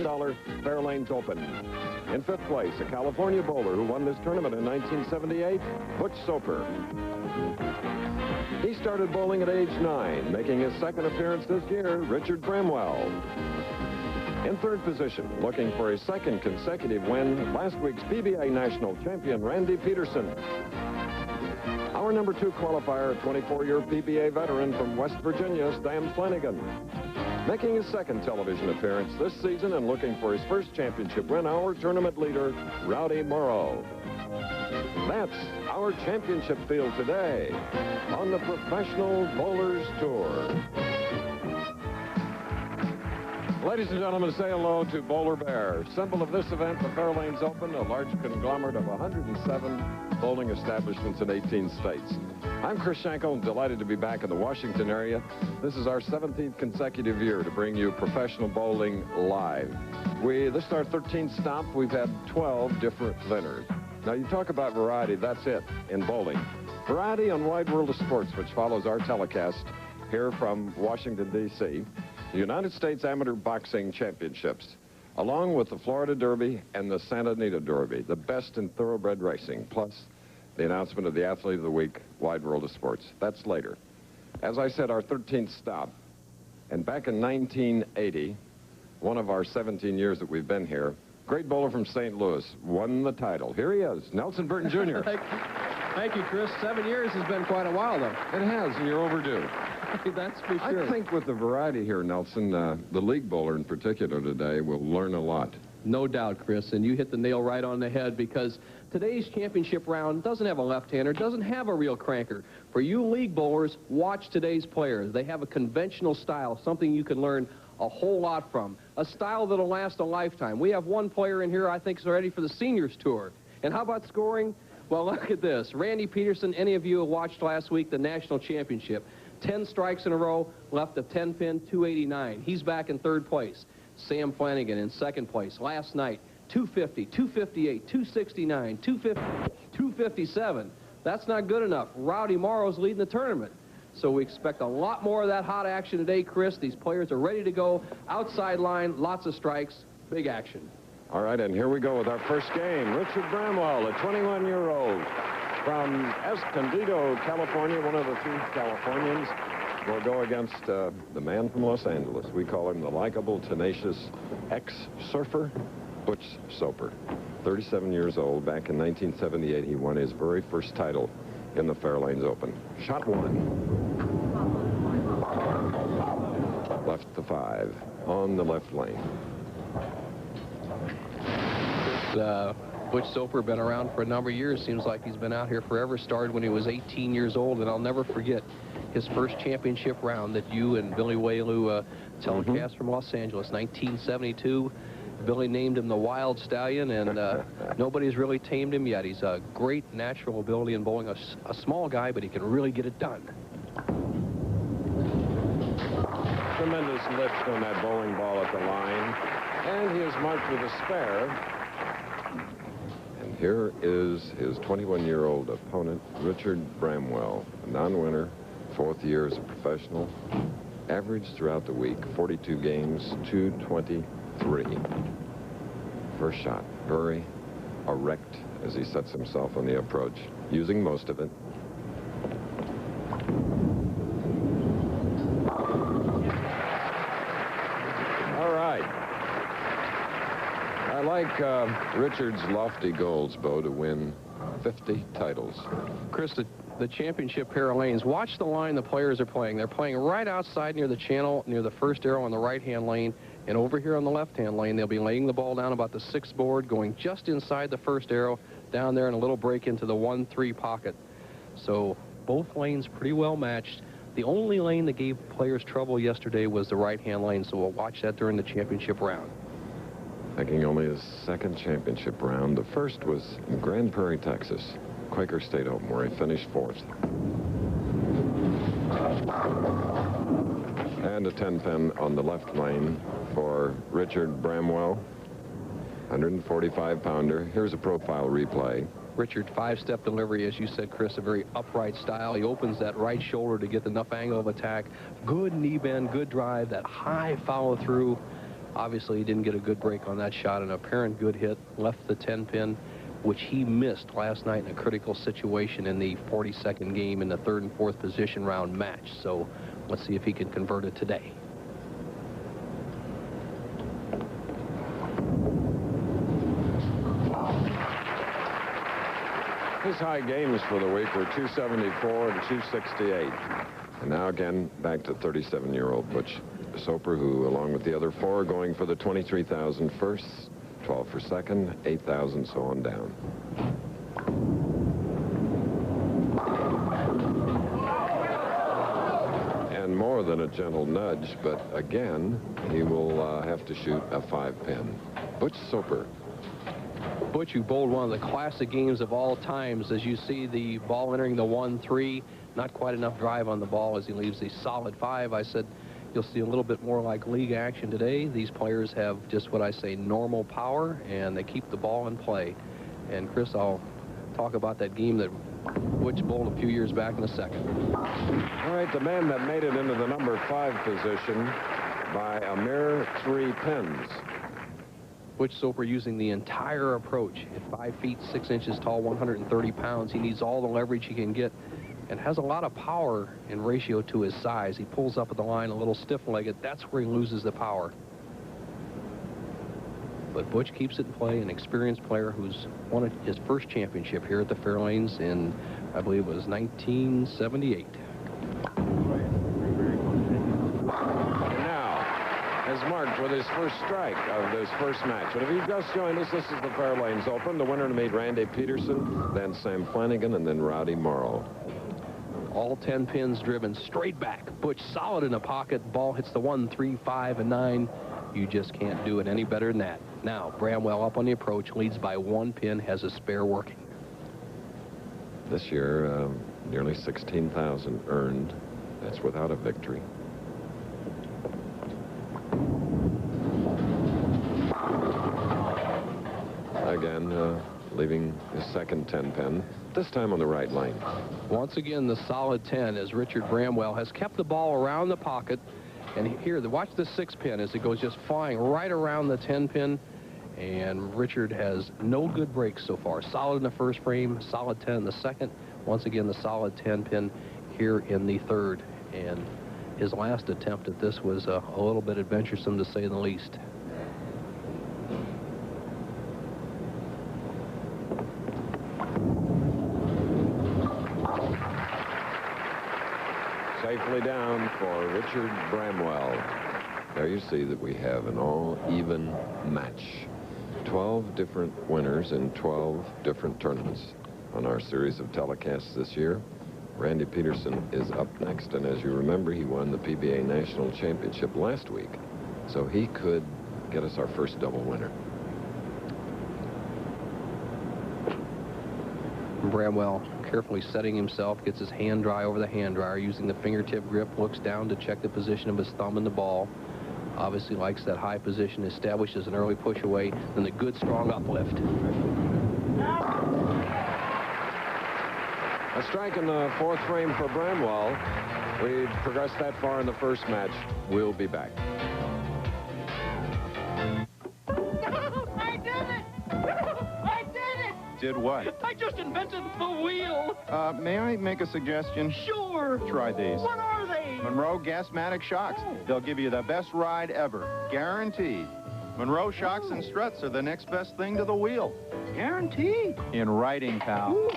$1,000 Fairlanes Open. In 5th place, a California bowler who won this tournament in 1978, Butch Soper. He started bowling at age 9, making his second appearance this year, Richard Bramwell. In 3rd position, looking for his 2nd consecutive win, last week's PBA national champion, Randy Peterson. Our number 2 qualifier, a 24-year PBA veteran from West Virginia, Stan Flanagan. Making his 2nd television appearance this season and looking for his 1st championship win, our tournament leader, Rowdy Morrow. That's our championship field today on the Professional Bowlers Tour. Ladies and gentlemen, say hello to Bowler Bear. Symbol of this event, the Fairlanes Open, a large conglomerate of 107 bowling establishments in 18 states. I'm Chris Schenkel, delighted to be back in the Washington area. This is our 17th consecutive year to bring you professional bowling live. This is our 13th stop. We've had 12 different winners. Now, you talk about variety, that's it in bowling. Variety on Wide World of Sports, which follows our telecast here from Washington, D.C., the United States Amateur Boxing Championships, along with the Florida Derby and the Santa Anita Derby, the best in thoroughbred racing, plus the announcement of the Athlete of the Week, Wide World of Sports. That's later. As I said, our 13th stop, and back in 1980, one of our 17 years that we've been here, great bowler from St. Louis won the title. Here he is, Nelson Burton Jr. Thank you, Chris. 7 years has been quite a while, though. It has, and you're overdue. That's for sure. I think with the variety here, Nelson, the league bowler in particular today will learn a lot. No doubt, Chris, and you hit the nail right on the head because today's championship round doesn't have a left-hander, doesn't have a real cranker. For you league bowlers, watch today's players. They have a conventional style, something you can learn a whole lot from, a style that'll last a lifetime. We have one player in here I think is ready for the seniors tour. And how about scoring? Well, look at this. Randy Peterson, any of you who watched last week the national championship, 10 strikes in a row, left a 10-pin, 289. He's back in 3rd place. Sam Flanagan in 2nd place. Last night, 250, 258, 269, 250, 257. That's not good enough. Rowdy Morrow's leading the tournament. So we expect a lot more of that hot action today, Chris. These players are ready to go. Outside line, lots of strikes, big action. All right, and here we go with our first game. Richard Bramwell, a 21-year-old from Escondido, California, one of the 3 Californians, will go against the man from Los Angeles. We call him the likable, tenacious ex-surfer, Butch Soper. 37 years old. Back in 1978, he won his very first title in the Fairlanes Open. Shot 1. Left to 5 on the left lane. Butch Soper been around for a number of years. Seems like he's been out here forever. Started when he was 18 years old, and I'll never forget his first championship round that you and Billy Whaley telecast from Los Angeles, 1972. Billy named him the Wild Stallion, and nobody's really tamed him yet. He's a great natural ability in bowling. A small guy, but he can really get it done. Tremendous lift on that bowling ball at the line, and he is marked with a spare. And here is his 21-year-old opponent, Richard Bramwell, a non-winner, 4th year as a professional. Average throughout the week, 42 games, 223. First shot, very erect as he sets himself on the approach, using most of it. All right. I like Richard's lofty goals, Bo, to win 50 titles. Chris, the championship pair of lanes, watch the line the players are playing. They're playing right outside near the channel, near the first arrow on the right-hand lane, and over here on the left-hand lane, they'll be laying the ball down about the 6th board, going just inside the first arrow, down there in a little break into the 1-3 pocket. So both lanes pretty well matched. The only lane that gave players trouble yesterday was the right-hand lane, so we'll watch that during the championship round. Making only his 2nd championship round. The first was in Grand Prairie, Texas, Quaker State Open, where he finished 4th. And a 10-pin on the left lane for Richard Bramwell, 145-pounder. Here's a profile replay. Richard, 5-step delivery, as you said, Chris, a very upright style. He opens that right shoulder to get enough angle of attack. Good knee bend, good drive, that high follow-through. Obviously, he didn't get a good break on that shot. An apparent good hit left the 10-pin, which he missed last night in a critical situation in the 42nd game in the 3rd and 4th position round match. So let's see if he can convert it today. His high games for the week were 274 and 268. And now again, back to 37-year-old Butch Soper, who, along with the other 4, are going for the 23,000 first, 12 for second, 8,000, so on down. And more than a gentle nudge, but again, he will have to shoot a 5-pin. Butch Soper. Butch, who bowled one of the classic games of all times. As you see the ball entering the 1-3, not quite enough drive on the ball as he leaves the solid 5. I said you'll see a little bit more like league action today. These players have just what I say normal power, and they keep the ball in play. And Chris, I'll talk about that game that Butch bowled a few years back in a second. All right, the man that made it into the number 5 position by a mere 3 pins. Butch Soper using the entire approach at 5 feet 6 inches tall, 130 pounds. He needs all the leverage he can get and has a lot of power in ratio to his size. He pulls up at the line a little stiff-legged. That's where he loses the power. But Butch keeps it in play, an experienced player who's won his first championship here at the Fairlanes in, I believe it was 1978. Has marked with his first strike of this first match. And if you've just joined us, this is the Fairlanes Open. The winner to meet Randy Peterson, then Sam Flanagan, and then Rowdy Morrow. All 10 pins driven straight back. Butch solid in the pocket. Ball hits the 1, 3, 5, and 9. You just can't do it any better than that. Now, Bramwell up on the approach, leads by 1 pin, has a spare working. This year, nearly 16,000 earned. That's without a victory. Again, leaving his second 10-pin, this time on the right lane. Once again, the solid 10 as Richard Bramwell has kept the ball around the pocket. And here, watch the 6-pin as it goes just flying right around the 10-pin. And Richard has no good breaks so far. Solid in the first frame, solid 10 in the second. Once again, the solid 10-pin here in the third. And his last attempt at this was a little bit adventuresome, to say the least. Safely down for Richard Bramwell. There you see that we have an all-even match. 12 different winners in 12 different tournaments on our series of telecasts this year. Randy Peterson is up next, and as you remember, he won the PBA National Championship last week, so he could get us our first double winner. Bramwell carefully setting himself, gets his hand dry over the hand dryer, using the fingertip grip, looks down to check the position of his thumb in the ball. Obviously likes that high position, establishes an early push away, then the good strong uplift. A strike in the 4th frame for Bramwell. We've progressed that far in the first match. We'll be back. I did it! I did it! Did what? I just invented the wheel. May I make a suggestion? Sure. Try these. What are they? Monroe Gasmatic Shocks. They'll give you the best ride ever. Guaranteed. Monroe Shocks and Struts are the next best thing to the wheel. Guaranteed. In riding, pal. Ooh,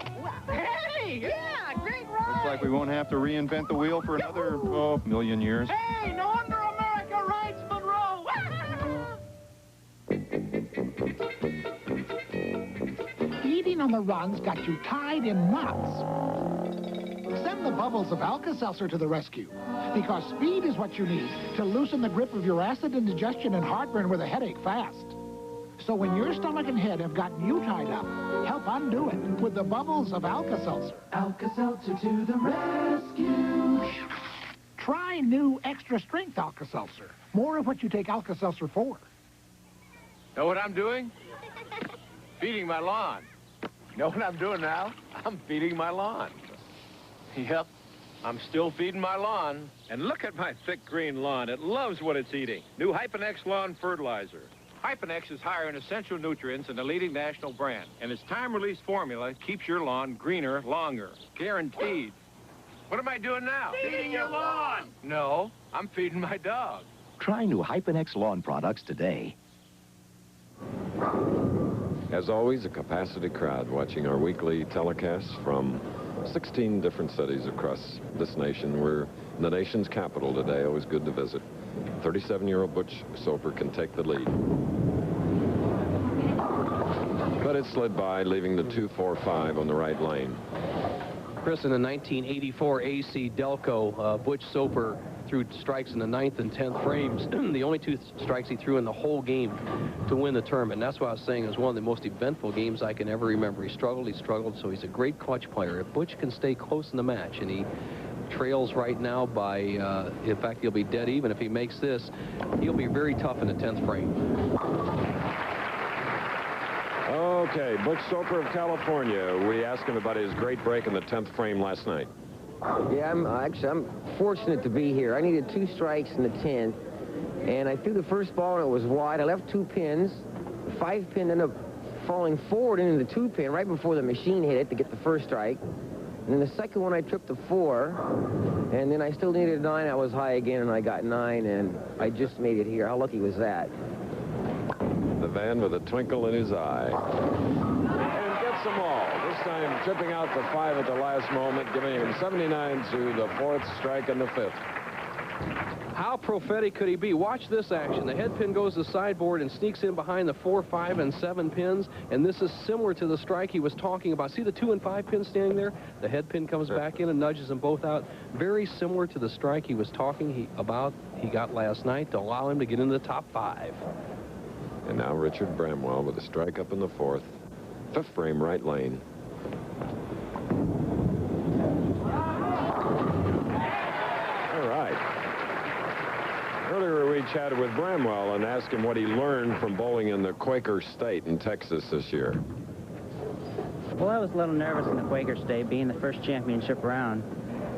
hey, yeah, great ride. Looks like we won't have to reinvent the wheel for another, million years. Hey, no wonder America rides Monroe. Eating on the runs got you tied in knots. Send the bubbles of Alka-Seltzer to the rescue, because speed is what you need to loosen the grip of your acid indigestion and heartburn with a headache fast. So when your stomach and head have gotten you tied up, help undo it with the bubbles of Alka-Seltzer. Alka-Seltzer to the rescue. Try new extra strength Alka-Seltzer. More of what you take Alka-Seltzer for. Know what I'm doing? Feeding my lawn. You know what I'm doing now? I'm feeding my lawn. Yep, I'm still feeding my lawn. And look at my thick green lawn. It loves what it's eating. New Hyponex Lawn Fertilizer. Hyponex is higher in essential nutrients than the leading national brand. And its time-release formula keeps your lawn greener longer. Guaranteed. What am I doing now? Feeding your lawn. No, I'm feeding my dog. Try new Hyponex lawn products today. As always, a capacity crowd watching our weekly telecasts from 16 different cities across this nation. We're in the nation's capital today. Always good to visit. 37-year-old Butch Soper can take the lead. But it slid by, leaving the 2-4-5 on the right lane. Chris, in the 1984 AC Delco, Butch Soper threw strikes in the 9th and 10th frames. The only 2 strikes he threw in the whole game to win the tournament. And that's what I was saying. It was one of the most eventful games I can ever remember. He struggled, so he's a great clutch player. If Butch can stay close in the match, and he trails right now by, in fact, he'll be dead even if he makes this, he'll be very tough in the 10th frame. Okay, Butch Soper of California. We asked him about his great break in the 10th frame last night. Yeah, I'm fortunate to be here. I needed 2 strikes in the 10th, and I threw the first ball and it was wide. I left 2 pins. The 5 pin ended up falling forward into the 2 pin right before the machine hit it to get the first strike. And then the second one I tripped the 4, and then I still needed 9. I was high again and I got 9, and I just made it here. How lucky was that? The man with a twinkle in his eye. And gets them all. This time tripping out the 5 at the last moment, giving him 79 to the 4th strike and the 5th. How prophetic could he be? Watch this action. The head pin goes to the sideboard and sneaks in behind the 4, 5, and 7 pins. And this is similar to the strike he was talking about. See the 2 and 5 pins standing there? The head pin comes back in and nudges them both out. Very similar to the strike he was talking about he got last night to allow him to get into the top 5. And now Richard Bramwell with a strike up in the 4th. 5th frame, right lane. All right. Earlier we chatted with Bramwell and asked him what he learned from bowling in the Quaker State in Texas this year. Well, I was a little nervous in the Quaker State, being the first championship round.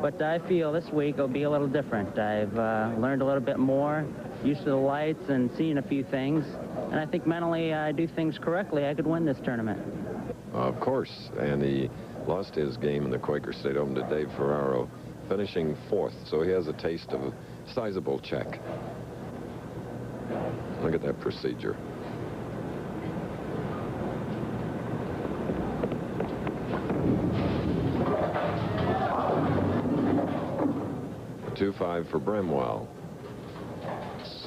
But I feel this week will be a little different. I've learned a little bit more, used to the lights and seen a few things. And I think mentally I do things correctly. I could win this tournament. Of course. And he lost his game in the Quaker State Open to Dave Ferraro, finishing 4th. So he has a taste of a sizable check. Look at that procedure. A 2-5 for Bramwell.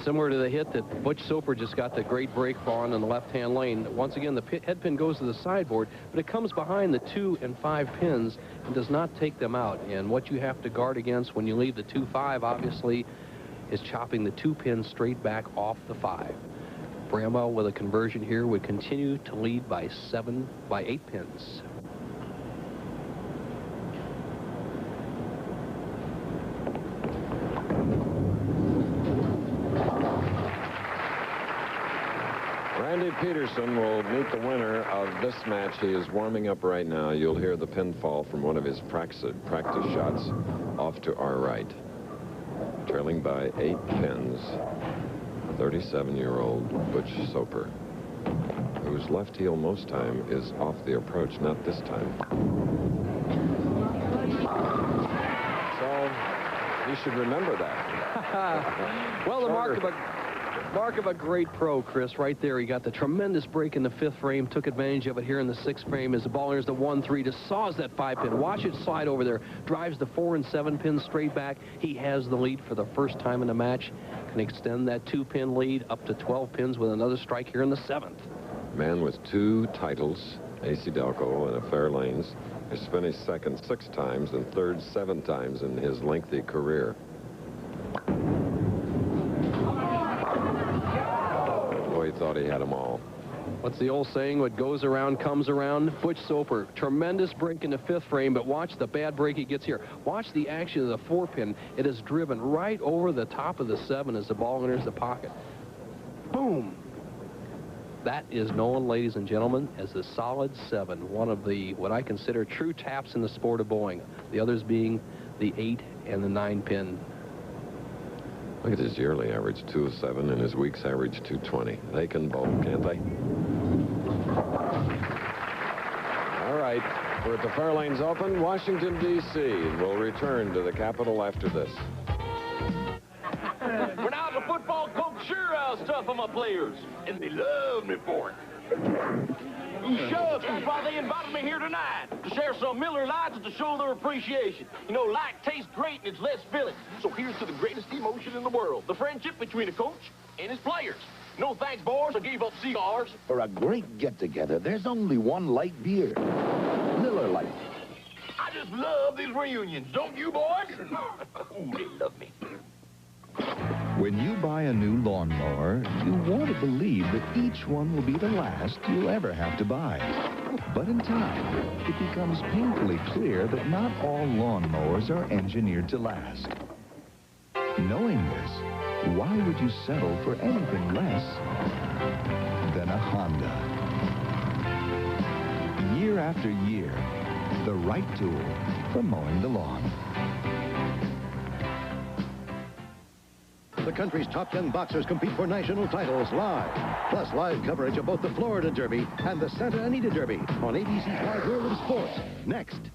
Similar to the hit that Butch Soper just got the great break on in the left-hand lane. Once again, the head pin goes to the sideboard, but it comes behind the 2 and 5 pins and does not take them out. And what you have to guard against when you leave the 2-5, obviously, is chopping the 2 pins straight back off the 5. Bramwell with a conversion here would continue to lead by 8 pins. Randy Peterson will meet the winner of this match. He is warming up right now. You'll hear the pin fall from one of his practice shots off to our right. Trailing by 8 pins, 37-year-old Butch Soper, whose left heel most time is off the approach, not this time. So you should remember that. Well, the mark of a great pro, Chris, right there. He got the tremendous break in the 5th frame, took advantage of it here in the 6th frame as the ball enters the 1-3, just saws that 5 pin. Watch it slide over there, drives the 4 and 7 pins straight back. He has the lead for the first time in the match. Can extend that 2-pin lead up to 12 pins with another strike here in the 7th. Man with 2 titles, AC Delco and a Fair Lanes, has finished second 6 times and third 7 times in his lengthy career. Boy, he thought he had them all. What's the old saying? What goes around comes around. Butch Soper, tremendous break in the 5th frame, but watch the bad break he gets here. Watch the action of the 4-pin. It is driven right over the top of the 7 as the ball enters the pocket. Boom! That is known, ladies and gentlemen, as the solid 7, one of the, what I consider, true taps in the sport of bowling. The others being the 8 and the 9 pin. Look at his yearly average, 207, and his week's average, 220. They can bowl, can't they? All right, we're at the Fairlanes Open, Washington, D.C., and we'll return to the Capitol after this. When I was a football coach, sure I was tough on my players, and they loved me for it. Shucks, that's why they invited me here tonight, to share some Miller Lights and to show their appreciation. You know, light tastes great and it's less filling. So here's to the greatest emotion in the world, the friendship between a coach and his players. No thanks, boys, I gave up cigars. For a great get-together, there's only one light beer. Miller Lite. I just love these reunions, don't you, boys? Ooh, they love me. When you buy a new lawnmower, you want to believe that each one will be the last you'll ever have to buy. But in time, it becomes painfully clear that not all lawnmowers are engineered to last. Knowing this, why would you settle for anything less than a Honda? Year after year, the right tool for mowing the lawn. The country's top 10 boxers compete for national titles live. Plus live coverage of both the Florida Derby and the Santa Anita Derby on ABC's Wide World of Sports. Next.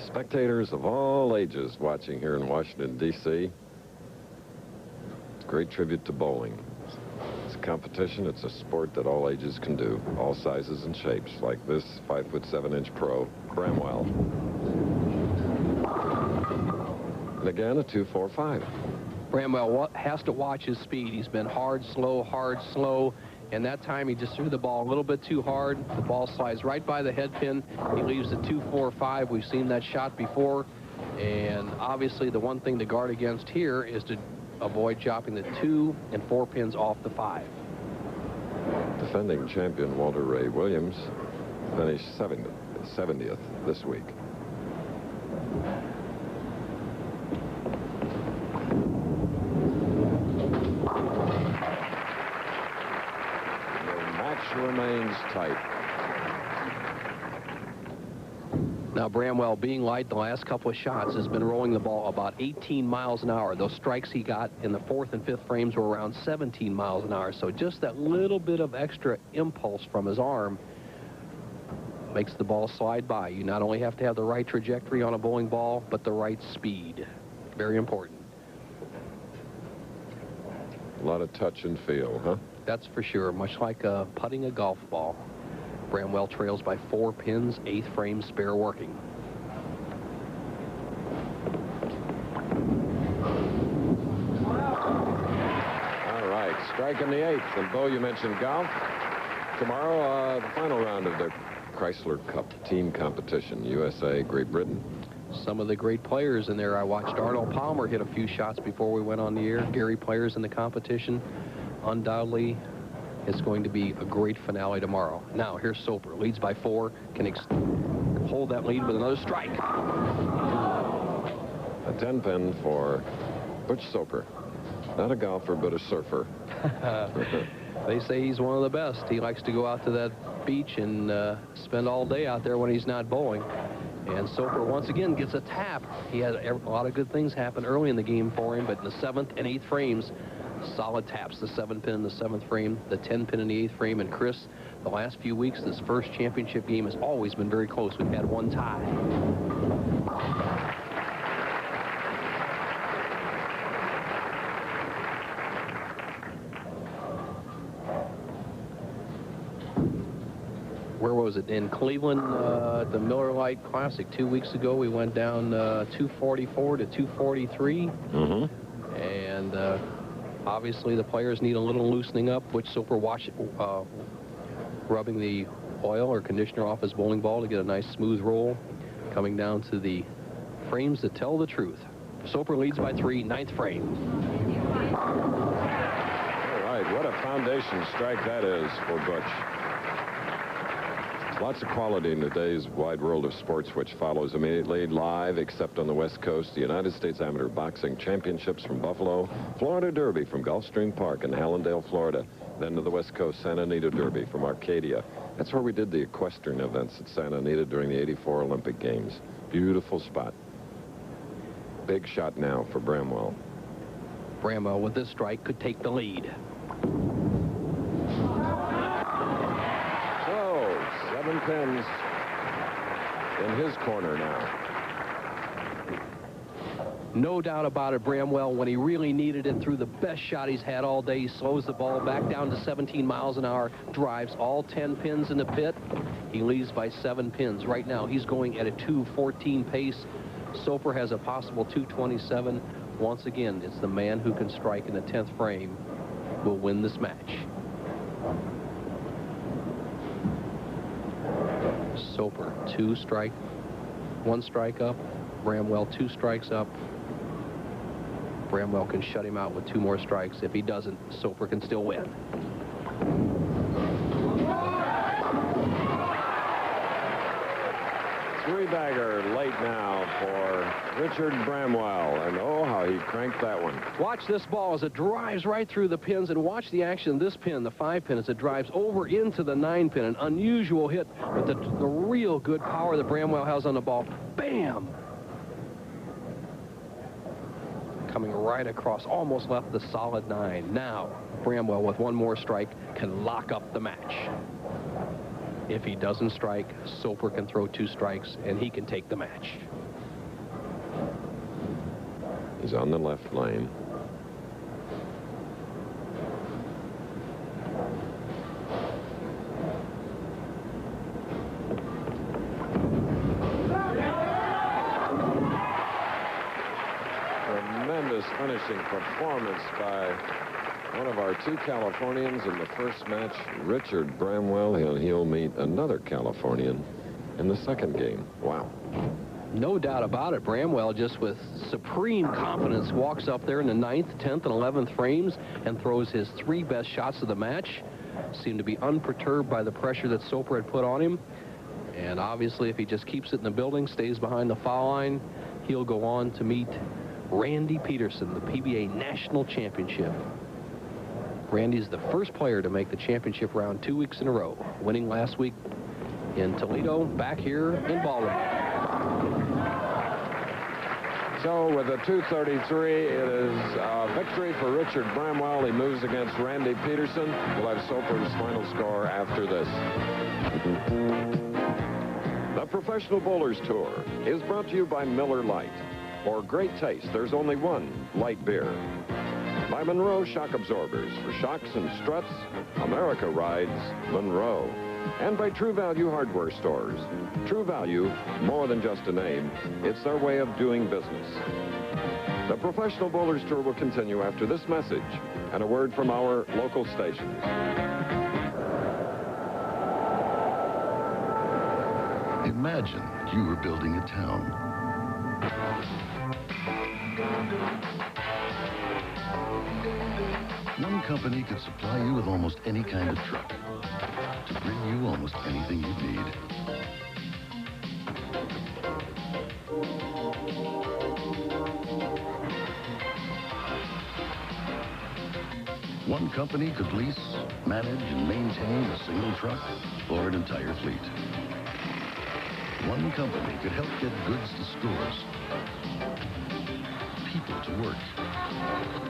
Spectators of all ages watching here in Washington, D.C. It's a great tribute to bowling. It's a competition. It's a sport that all ages can do, all sizes and shapes, like this 5'7" pro, Bramwell. And again, a 2.45. Bramwell has to watch his speed. He's been hard, slow, and that time he just threw the ball a little bit too hard. The ball slides right by the head pin. He leaves the 2.45. We've seen that shot before, and obviously the one thing to guard against here is to avoid chopping the 2 and 4 pins off the 5. Defending champion Walter Ray Williams finished 70th this week. Remains tight. Now Bramwell, being light the last couple of shots, has been rolling the ball about 18 miles an hour. Those strikes he got in the 4th and 5th frames were around 17 miles an hour. So just that little bit of extra impulse from his arm makes the ball slide by. You not only have to have the right trajectory on a bowling ball, but the right speed. Very important. A lot of touch and feel, huh? That's for sure, much like putting a golf ball. Bramwell trails by 4 pins, 8th frame spare working. All right, striking the 8th. And Bo, you mentioned golf. Tomorrow, the final round of the Chrysler Cup team competition, USA, Great Britain. Some of the great players in there. I watched Arnold Palmer hit a few shots before we went on the air. Gary players in the competition. Undoubtedly, it's going to be a great finale tomorrow. Now, here's Soper. Leads by 4. Can hold that lead with another strike. A 10 pin for Butch Soper. Not a golfer, but a surfer. They say he's one of the best. He likes to go out to that beach and spend all day out there when he's not bowling. And Soper once again gets a tap. He had a lot of good things happen early in the game for him, but in the 7th and 8th frames, solid taps. The 7 pin in the 7th frame, the 10 pin in the 8th frame. And Chris, the last few weeks, this first championship game has always been very close. We've had one tie. Where was it? In Cleveland, the Miller Lite Classic 2 weeks ago, we went down 244 to 243. Mm-hmm. And obviously the players need a little loosening up, which Soper rubbing the oil or conditioner off his bowling ball to get a nice smooth roll, coming down to the frames that tell the truth. Soper leads by 3, 9th frame. All right, what a foundation strike that is for Butch. Lots of quality in today's Wide World of Sports, which follows immediately live, except on the West Coast, the United States Amateur Boxing Championships from Buffalo, Florida Derby from Gulfstream Park in Hallandale, Florida, then to the West Coast Santa Anita Derby from Arcadia, That's where we did the equestrian events at Santa Anita during the '84 Olympic Games. Beautiful spot. Big shot now for Bramwell. Bramwell with this strike could take the lead. So, 7 pins in his corner now. No doubt about it, Bramwell, when he really needed it, threw the best shot he's had all day. He slows the ball back down to 17 miles an hour, drives all 10 pins in the pit. He leads by 7 pins. Right now, he's going at a 2:14 pace. Soper has a possible 2:27. Once again, it's the man who can strike in the 10th frame will win this match. Soper, 1 strike up. Bramwell, 2 strikes up. Bramwell can shut him out with 2 more strikes. If he doesn't, Soper can still win. Three-bagger late now for Richard Bramwell, and oh, how he cranked that one. Watch this ball as it drives right through the pins, and watch the action of this pin, the 5 pin, as it drives over into the 9 pin. An unusual hit with the real good power that Bramwell has on the ball. Bam! Coming right across, almost left the solid 9. Now, Bramwell with 1 more strike can lock up the match. If he doesn't strike, Soper can throw 2 strikes, and he can take the match. He's on the left lane. Tremendous finishing performance by one of our 2 Californians in the first match, Richard Bramwell. He'll meet another Californian in the second game. Wow. No doubt about it. Bramwell, just with supreme confidence, walks up there in the 9th, 10th, and 11th frames and throws his 3 best shots of the match. Seemed to be unperturbed by the pressure that Soper had put on him. And obviously, if he just keeps it in the building, stays behind the foul line, he'll go on to meet Randy Peterson, the PBA National Championship. Randy's the first player to make the championship round 2 weeks in a row, winning last week in Toledo, back here in Baltimore. So with a 2:33, it is a victory for Richard Bramwell. He moves against Randy Peterson. We'll have Soper's final score after this. The Professional Bowlers Tour is brought to you by Miller Lite. For great taste, there's only one light beer. By Monroe Shock Absorbers. For shocks and struts, America rides Monroe. And by True Value Hardware Stores. True Value, more than just a name, it's their way of doing business. The Professional Bowlers Tour will continue after this message and a word from our local stations. Imagine you were building a town. One company could supply you with almost any kind of truck to bring you almost anything you need. One company could lease, manage, and maintain a single truck or an entire fleet. One company could help get goods to stores, people to work,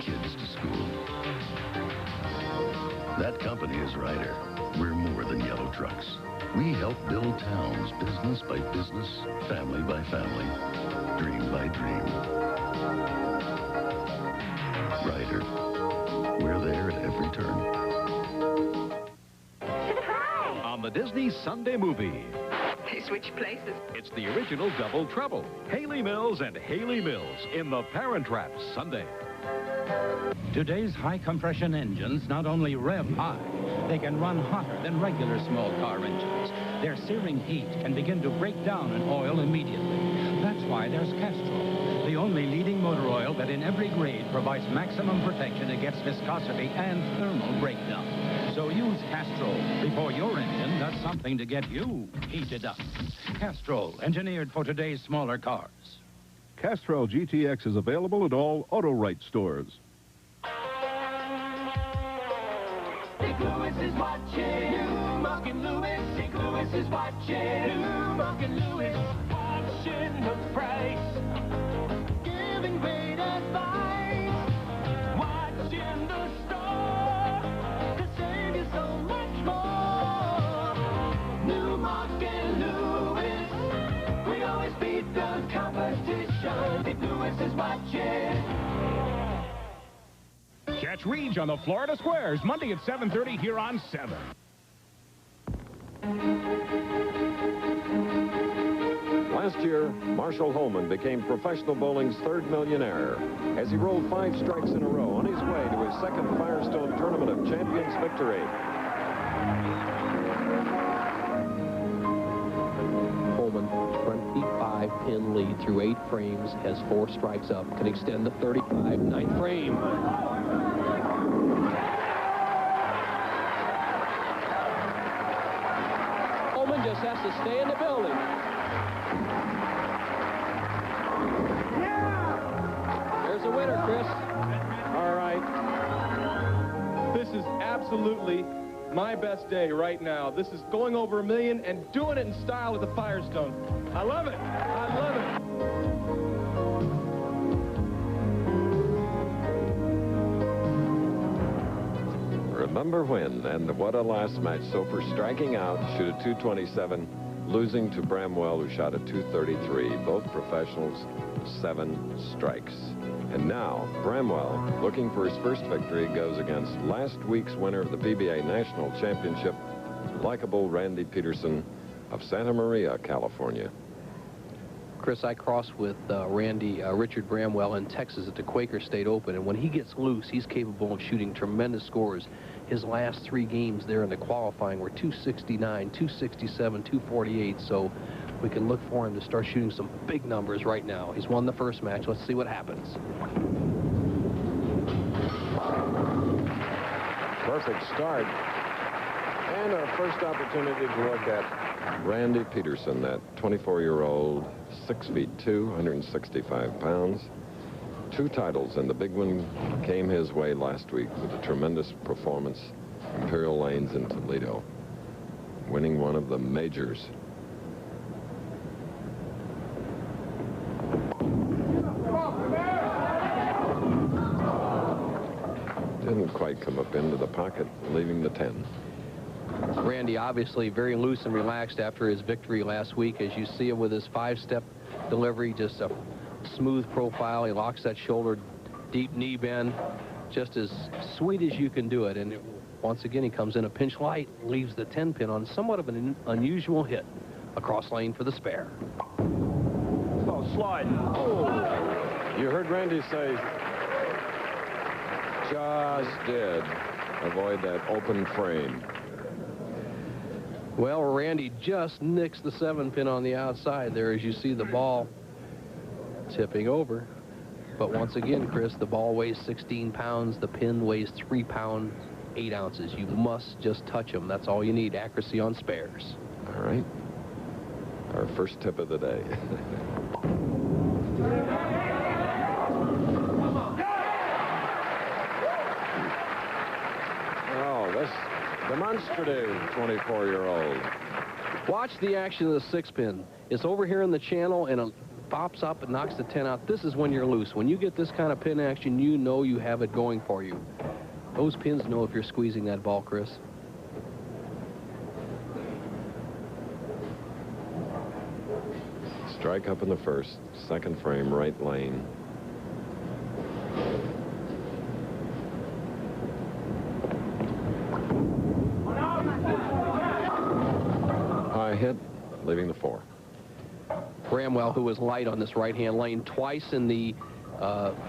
kids to school. That company is Ryder. We're more than yellow trucks. We help build towns, business by business, family by family, dream by dream. Ryder. We're there at every turn. On the Disney Sunday movie. They switch places. It's the original Double Trouble. Haley Mills and Haley Mills in The Parent Trap Sunday. Today's high-compression engines not only rev high, they can run hotter than regular small car engines. Their searing heat can begin to break down an oil immediately. That's why there's Castrol, the only leading motor oil that in every grade provides maximum protection against viscosity and thermal breakdown. So use Castrol before your engine does something to get you heated up. Castrol, engineered for today's smaller cars. Castrol GTX is available at all Auto-Right stores. Dick Lewis is watching. Musk and Lewis sing Lewis is watching. Mark and Lewis watching the price. Giving great advice. Watching the store to save you so much more. New Mark and Lewis. We always beat the competition. If Lewis is watching. Catch Reach on the Florida Squares Monday at 7:30 here on 7. Last year, Marshall Holman became professional bowling's third millionaire as he rolled 5 strikes in a row on his way to his second Firestone Tournament of Champions victory. Holman, 25-pin lead through 8 frames, has 4 strikes up, can extend to 35, 9th frame. Holman just has to stay in the building. There's a winner, Chris. All right. This is absolutely my best day right now. This is going over $1 million and doing it in style with the Firestone. I love it. I love it. Remember when, and what a last match. So for striking out, shoot a 227, losing to Bramwell, who shot a 233. Both professionals, 7 strikes. And now, Bramwell, looking for his first victory, goes against last week's winner of the PBA National Championship, likable Randy Peterson of Santa Maria, California. Chris, I crossed with Richard Bramwell in Texas at the Quaker State Open, and when he gets loose, he's capable of shooting tremendous scores. His last 3 games there in the qualifying were 269, 267, 248, so we can look for him to start shooting some big numbers right now. He's won the first match. Let's see what happens. Perfect start. And our first opportunity to look at Randy Peterson, that 24-year-old, 6'2", 165 pounds. 2 titles, and the big one came his way last week with a tremendous performance, Imperial Lanes in Toledo, winning one of the majors. Didn't quite come up into the pocket, leaving the 10. Randy obviously very loose and relaxed after his victory last week. As you see him with his 5-step delivery, just a smooth profile. He locks that shoulder, deep knee bend, just as sweet as you can do it. And once again, he comes in a pinch light, leaves the 10-pin on somewhat of an unusual hit across lane for the spare. Oh, slide. Oh, you heard Randy say, just did avoid that open frame. Well, Randy just nicks the 7-pin on the outside there as you see the ball tipping over. But once again, Chris, the ball weighs 16 pounds. The pin weighs 3 pounds, 8 ounces. You must just touch them. That's all you need, accuracy on spares. All right. Our first tip of the day. Oh, that's demonstrative 24-year-old. Watch the action of the 6-pin. It's over here in the channel, and it pops up and knocks the 10 out. This is when you're loose. When you get this kind of pin action, you know you have it going for you. Those pins know if you're squeezing that ball, Chris. Strike up in the first, 2nd frame, right lane. High hit, leaving the 4. Bramwell, who was light on this right-hand lane twice in the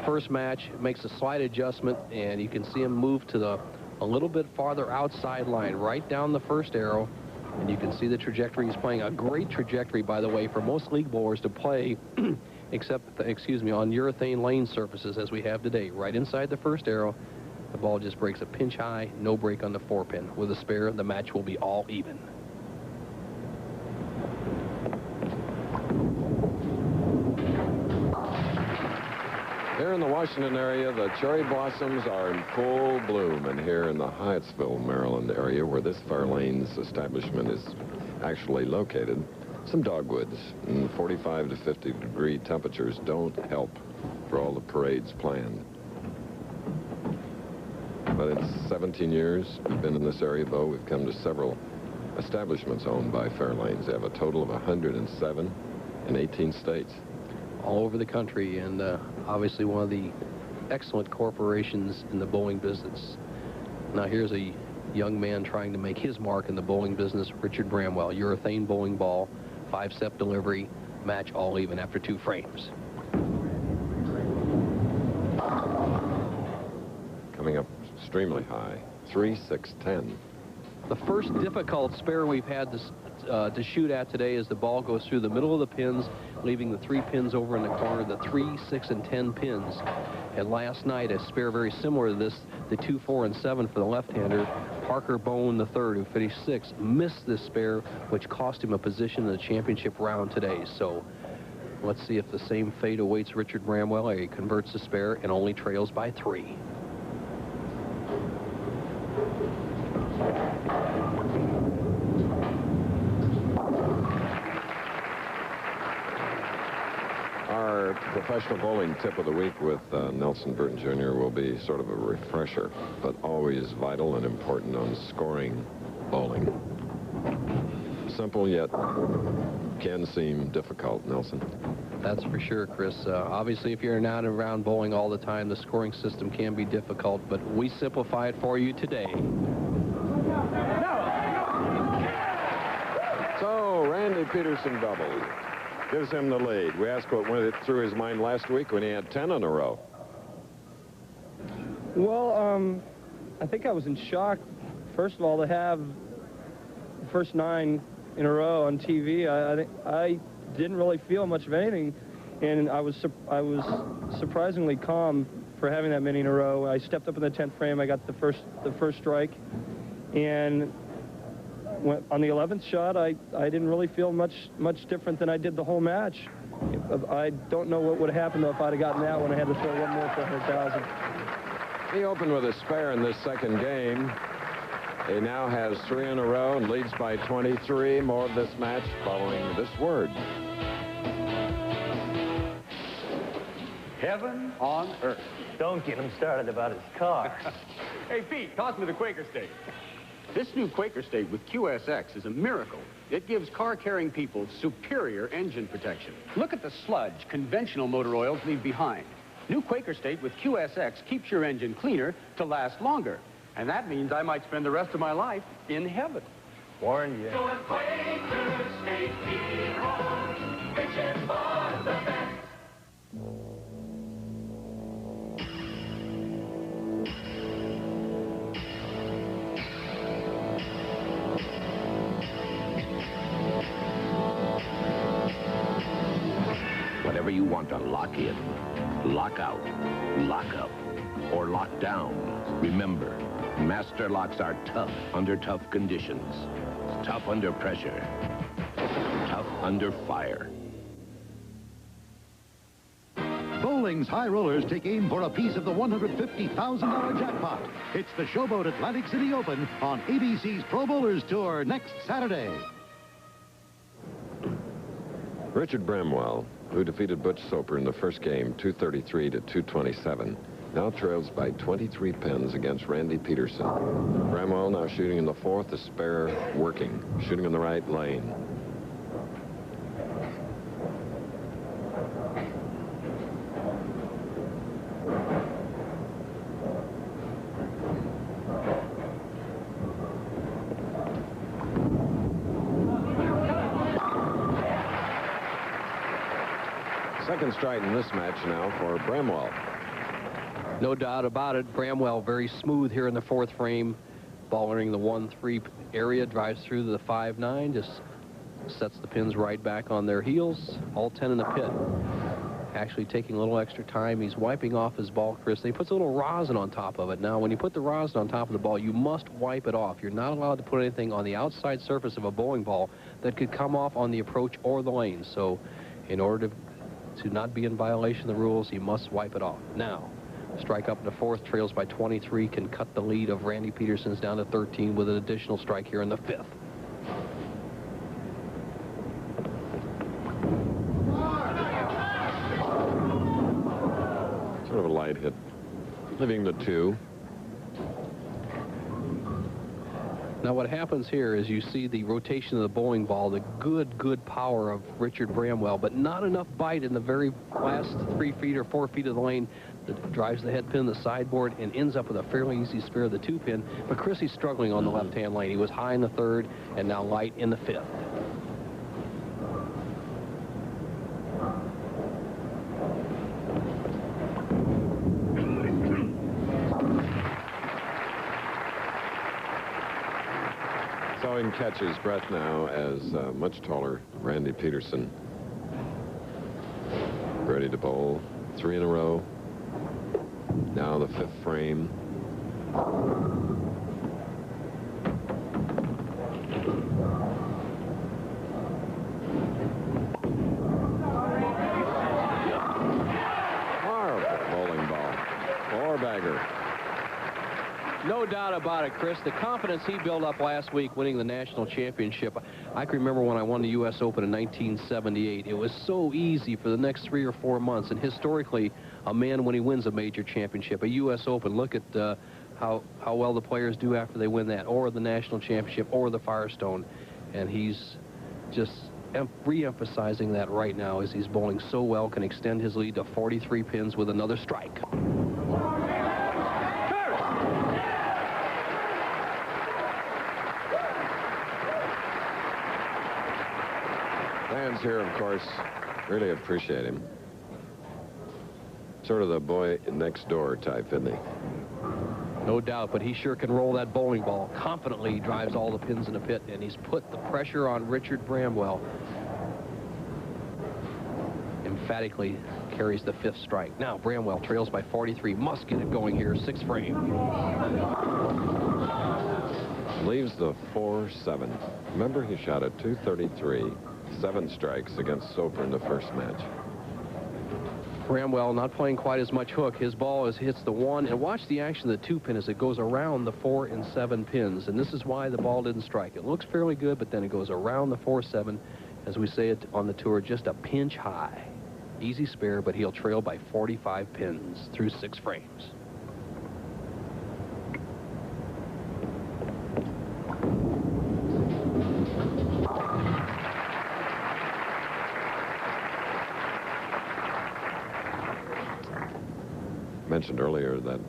first match, makes a slight adjustment, and you can see him move to a little bit farther outside line, right down the first arrow, and you can see the trajectory. He's playing a great trajectory, by the way, for most league bowlers to play, except, on urethane lane surfaces as we have today. Right inside the first arrow, the ball just breaks a pinch high, no break on the 4-pin. With a spare, the match will be all even. Here in the Washington area, the cherry blossoms are in full bloom. And here in the Hyattsville, Maryland area, where this Fairlane's establishment is actually located, some dogwoods and 45 to 50 degree temperatures don't help for all the parades planned. But in 17 years we've been in this area, though, we've come to several establishments owned by Fairlanes. They have a total of 107 in 18 states. All over the country, and obviously one of the excellent corporations in the bowling business. Now here's a young man trying to make his mark in the bowling business, Richard Bramwell. Urethane bowling ball, 5-step delivery, match all even after 2 frames. Coming up extremely high, 3-6-10. The first difficult spare we've had to shoot at today as the ball goes through the middle of the pins, leaving the 3 pins over in the corner, the 3, 6, and 10 pins. And last night, a spare very similar to this, the 2, 4, and 7 for the left-hander, Parker Bone III, who finished 6th, missed this spare, which cost him a position in the championship round today. So let's see if the same fate awaits Richard Bramwell. He converts the spare and only trails by 3. Our professional bowling tip of the week with Nelson Burton Jr. will be sort of a refresher, but always vital and important on scoring bowling. Simple, yet can seem difficult, Nelson. That's for sure, Chris. Obviously, if you're not around bowling all the time, the scoring system can be difficult, but we simplify it for you today. So, Randy Peterson doubled. Gives him the lead. We asked what went through his mind last week when he had 10 in a row. Well, I think I was in shock, first of all, to have the first 9 in a row on TV. I didn't really feel much of anything, and I was surprisingly calm for having that many in a row. I stepped up in the 10th frame. I got the first strike, and on the 11th shot, I didn't really feel much different than I did the whole match. I don't know what would have happened though if I'd have gotten that one. I had to throw one more for 100,000. He opened with a spare in this second game. He now has 3 in a row and leads by 23. More of this match following this word. Heaven on earth. Don't get him started about his car. Hey, Pete, toss me the Quaker Steak. This new Quaker Steak with QSX is a miracle. It gives car-carrying people superior engine protection. Look at the sludge conventional motor oils leave behind. New Quaker Steak with QSX keeps your engine cleaner to last longer. And that means I might spend the rest of my life in heaven. Warned you. So a Quaker Steak hero, reaching for the best. Whatever you want to lock in, lock out, lock up, or lock down, remember, master locks are tough under tough conditions, tough under pressure, tough under fire. Bowling's high rollers take aim for a piece of the $150,000 jackpot. It's the Showboat Atlantic City Open on ABC's Pro Bowlers Tour next Saturday. Richard Bramwell, who defeated Butch Soper in the first game, 233 to 227, now trails by 23 pins against Randy Peterson. Bramwell now shooting in the 4th, the spare working, shooting in the right lane. Second strike in this match now for Bramwell. No doubt about it. Bramwell very smooth here in the 4th frame. Ball entering the 1-3 area, drives through the 5-9, just sets the pins right back on their heels. All 10 in the pit. Actually taking a little extra time. He's wiping off his ball, Chris. He puts a little rosin on top of it. Now, when you put the rosin on top of the ball, you must wipe it off. You're not allowed to put anything on the outside surface of a bowling ball that could come off on the approach or the lane. So, in order to not be in violation of the rules, he must wipe it off. Now, strike up in the fourth, trails by 23, can cut the lead of Randy Peterson's down to 13 with an additional strike here in the fifth. Sort of a light hit, leaving the 2. Now what happens here is you see the rotation of the bowling ball, the good power of Richard Bramwell, but not enough bite in the very last 3 feet or 4 feet of the lane that drives the head pin, the sideboard, and ends up with a fairly easy spare of the 2 pin. But Chrissy's struggling on the left-hand lane. He was high in the 3rd and now light in the 5th. Sawing catches breath now as much taller Randy Peterson. Ready to bowl. 3 in a row. Now the 5th frame. Horrible bowling ball. 4-bagger. No doubt about it, Chris. The confidence he built up last week winning the national championship. I can remember when I won the U.S. Open in 1978. It was so easy for the next 3 or 4 months. And historically, a man, when he wins a major championship, a U.S. Open, look at how well the players do after they win that, or the national championship, or the Firestone. And he's just re-emphasizing that right now as he's bowling so well, can extend his lead to 43 pins with another strike. Fans here, of course, really appreciate him. Sort of the boy next door type, isn't he? No doubt, but he sure can roll that bowling ball. Confidently drives all the pins in the pit, and he's put the pressure on Richard Bramwell. Emphatically carries the 5th strike. Now Bramwell trails by 43. Must get it going here. 6th frame. Leaves the 4-7. Remember, he shot at 233. 7 strikes against Soper in the first match. Bramwell not playing quite as much hook. His ball hits the 1, and watch the action of the 2 pin as it goes around the 4 and 7 pins, and this is why the ball didn't strike. It looks fairly good, but then it goes around the 4-7, as we say it on the tour, just a pinch high. Easy spare, but he'll trail by 45 pins through 6 frames. Mentioned earlier that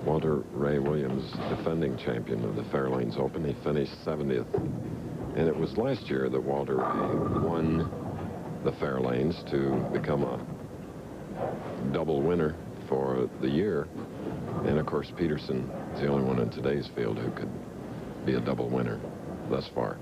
Walter Ray Williams, defending champion of the Fairlanes Open, he finished 70th. And it was last year that Walter Ray won the Fairlanes to become a double winner for the year. And of course, Peterson is the only one in today's field who could be a double winner thus far.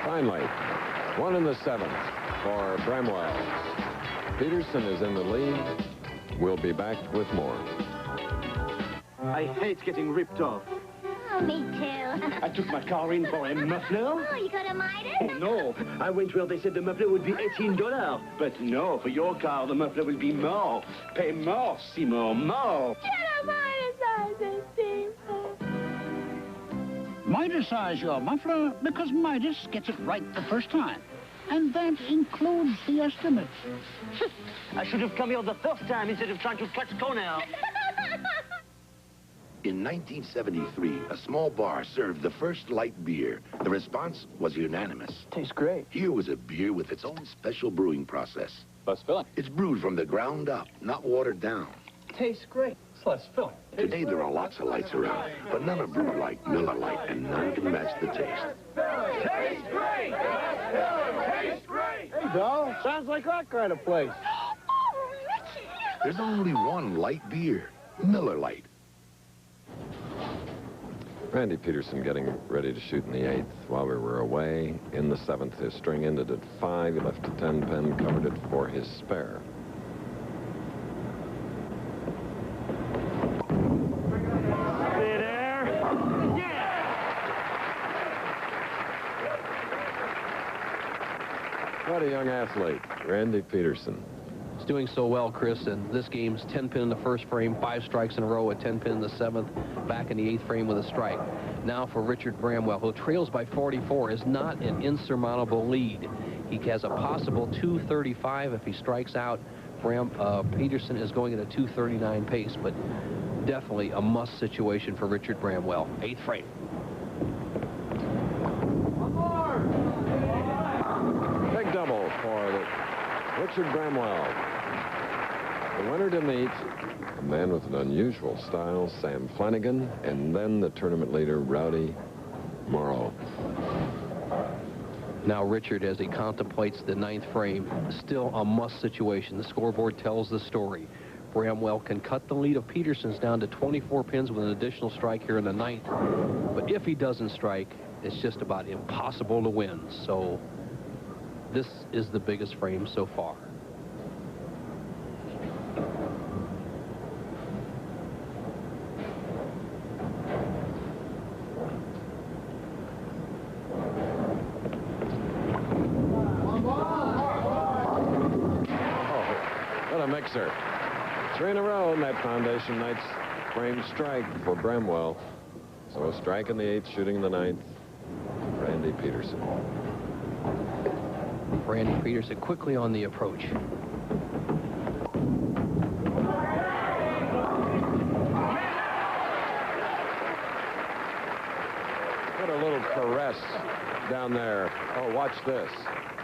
Finally, 1 in the 7th for Bramwell. Peterson is in the lead. We'll be back with more. I hate getting ripped off. Oh, me too. I took my car in for a muffler. Oh, you go to Midas? Oh, no. I went where they said the muffler would be $18. But no, for your car, the muffler will be more. Pay more, Seymour, more. Get a Midas, I say, Midas-size your muffler because Midas gets it right the first time. And that includes the estimate. I should have come here the first time instead of trying to cut corners. In 1973, a small bar served the first light beer. The response was unanimous. Tastes great. Here was a beer with its own special brewing process. Less filling. It's brewed from the ground up, not watered down. Tastes great. It's less filling. Today there are lots of lights around, but none are brewed like Miller Lite, and none can match the taste. Tastes great! Tastes great! Hey, doll. Sounds like that kind of place. There's only one light beer, Miller Lite. Randy Peterson getting ready to shoot in the 8th while we were away. In the 7th, his string ended at 5. He left a 10 pin, covered it for his spare. about a young athlete, Randy Peterson? He's doing so well, Chris, and this game's 10 pin in the first frame, 5 strikes in a row, a 10 pin in the 7th, back in the 8th frame with a strike. Now for Richard Bramwell, who trails by 44, is not an insurmountable lead. He has a possible 235 if he strikes out. Peterson is going at a 239 pace, but definitely a must situation for Richard Bramwell. 8th frame. Big double for Richard Bramwell. The winner to meet, a man with an unusual style, Sam Flanagan, and then the tournament leader, Rowdy Morrow. Now Richard, as he contemplates the 9th frame, still a must situation. The scoreboard tells the story. Bramwell can cut the lead of Peterson's down to 24 pins with an additional strike here in the 9th. But if he doesn't strike, it's just about impossible to win. So this is the biggest frame so far. What a mixer. 3 in a row in that Foundation Nights frame strike for Bramwell. So a strike in the 8th, shooting in the 9th. Randy Peterson. Randy Peterson quickly on the approach. What a little caress down there. Oh, watch this.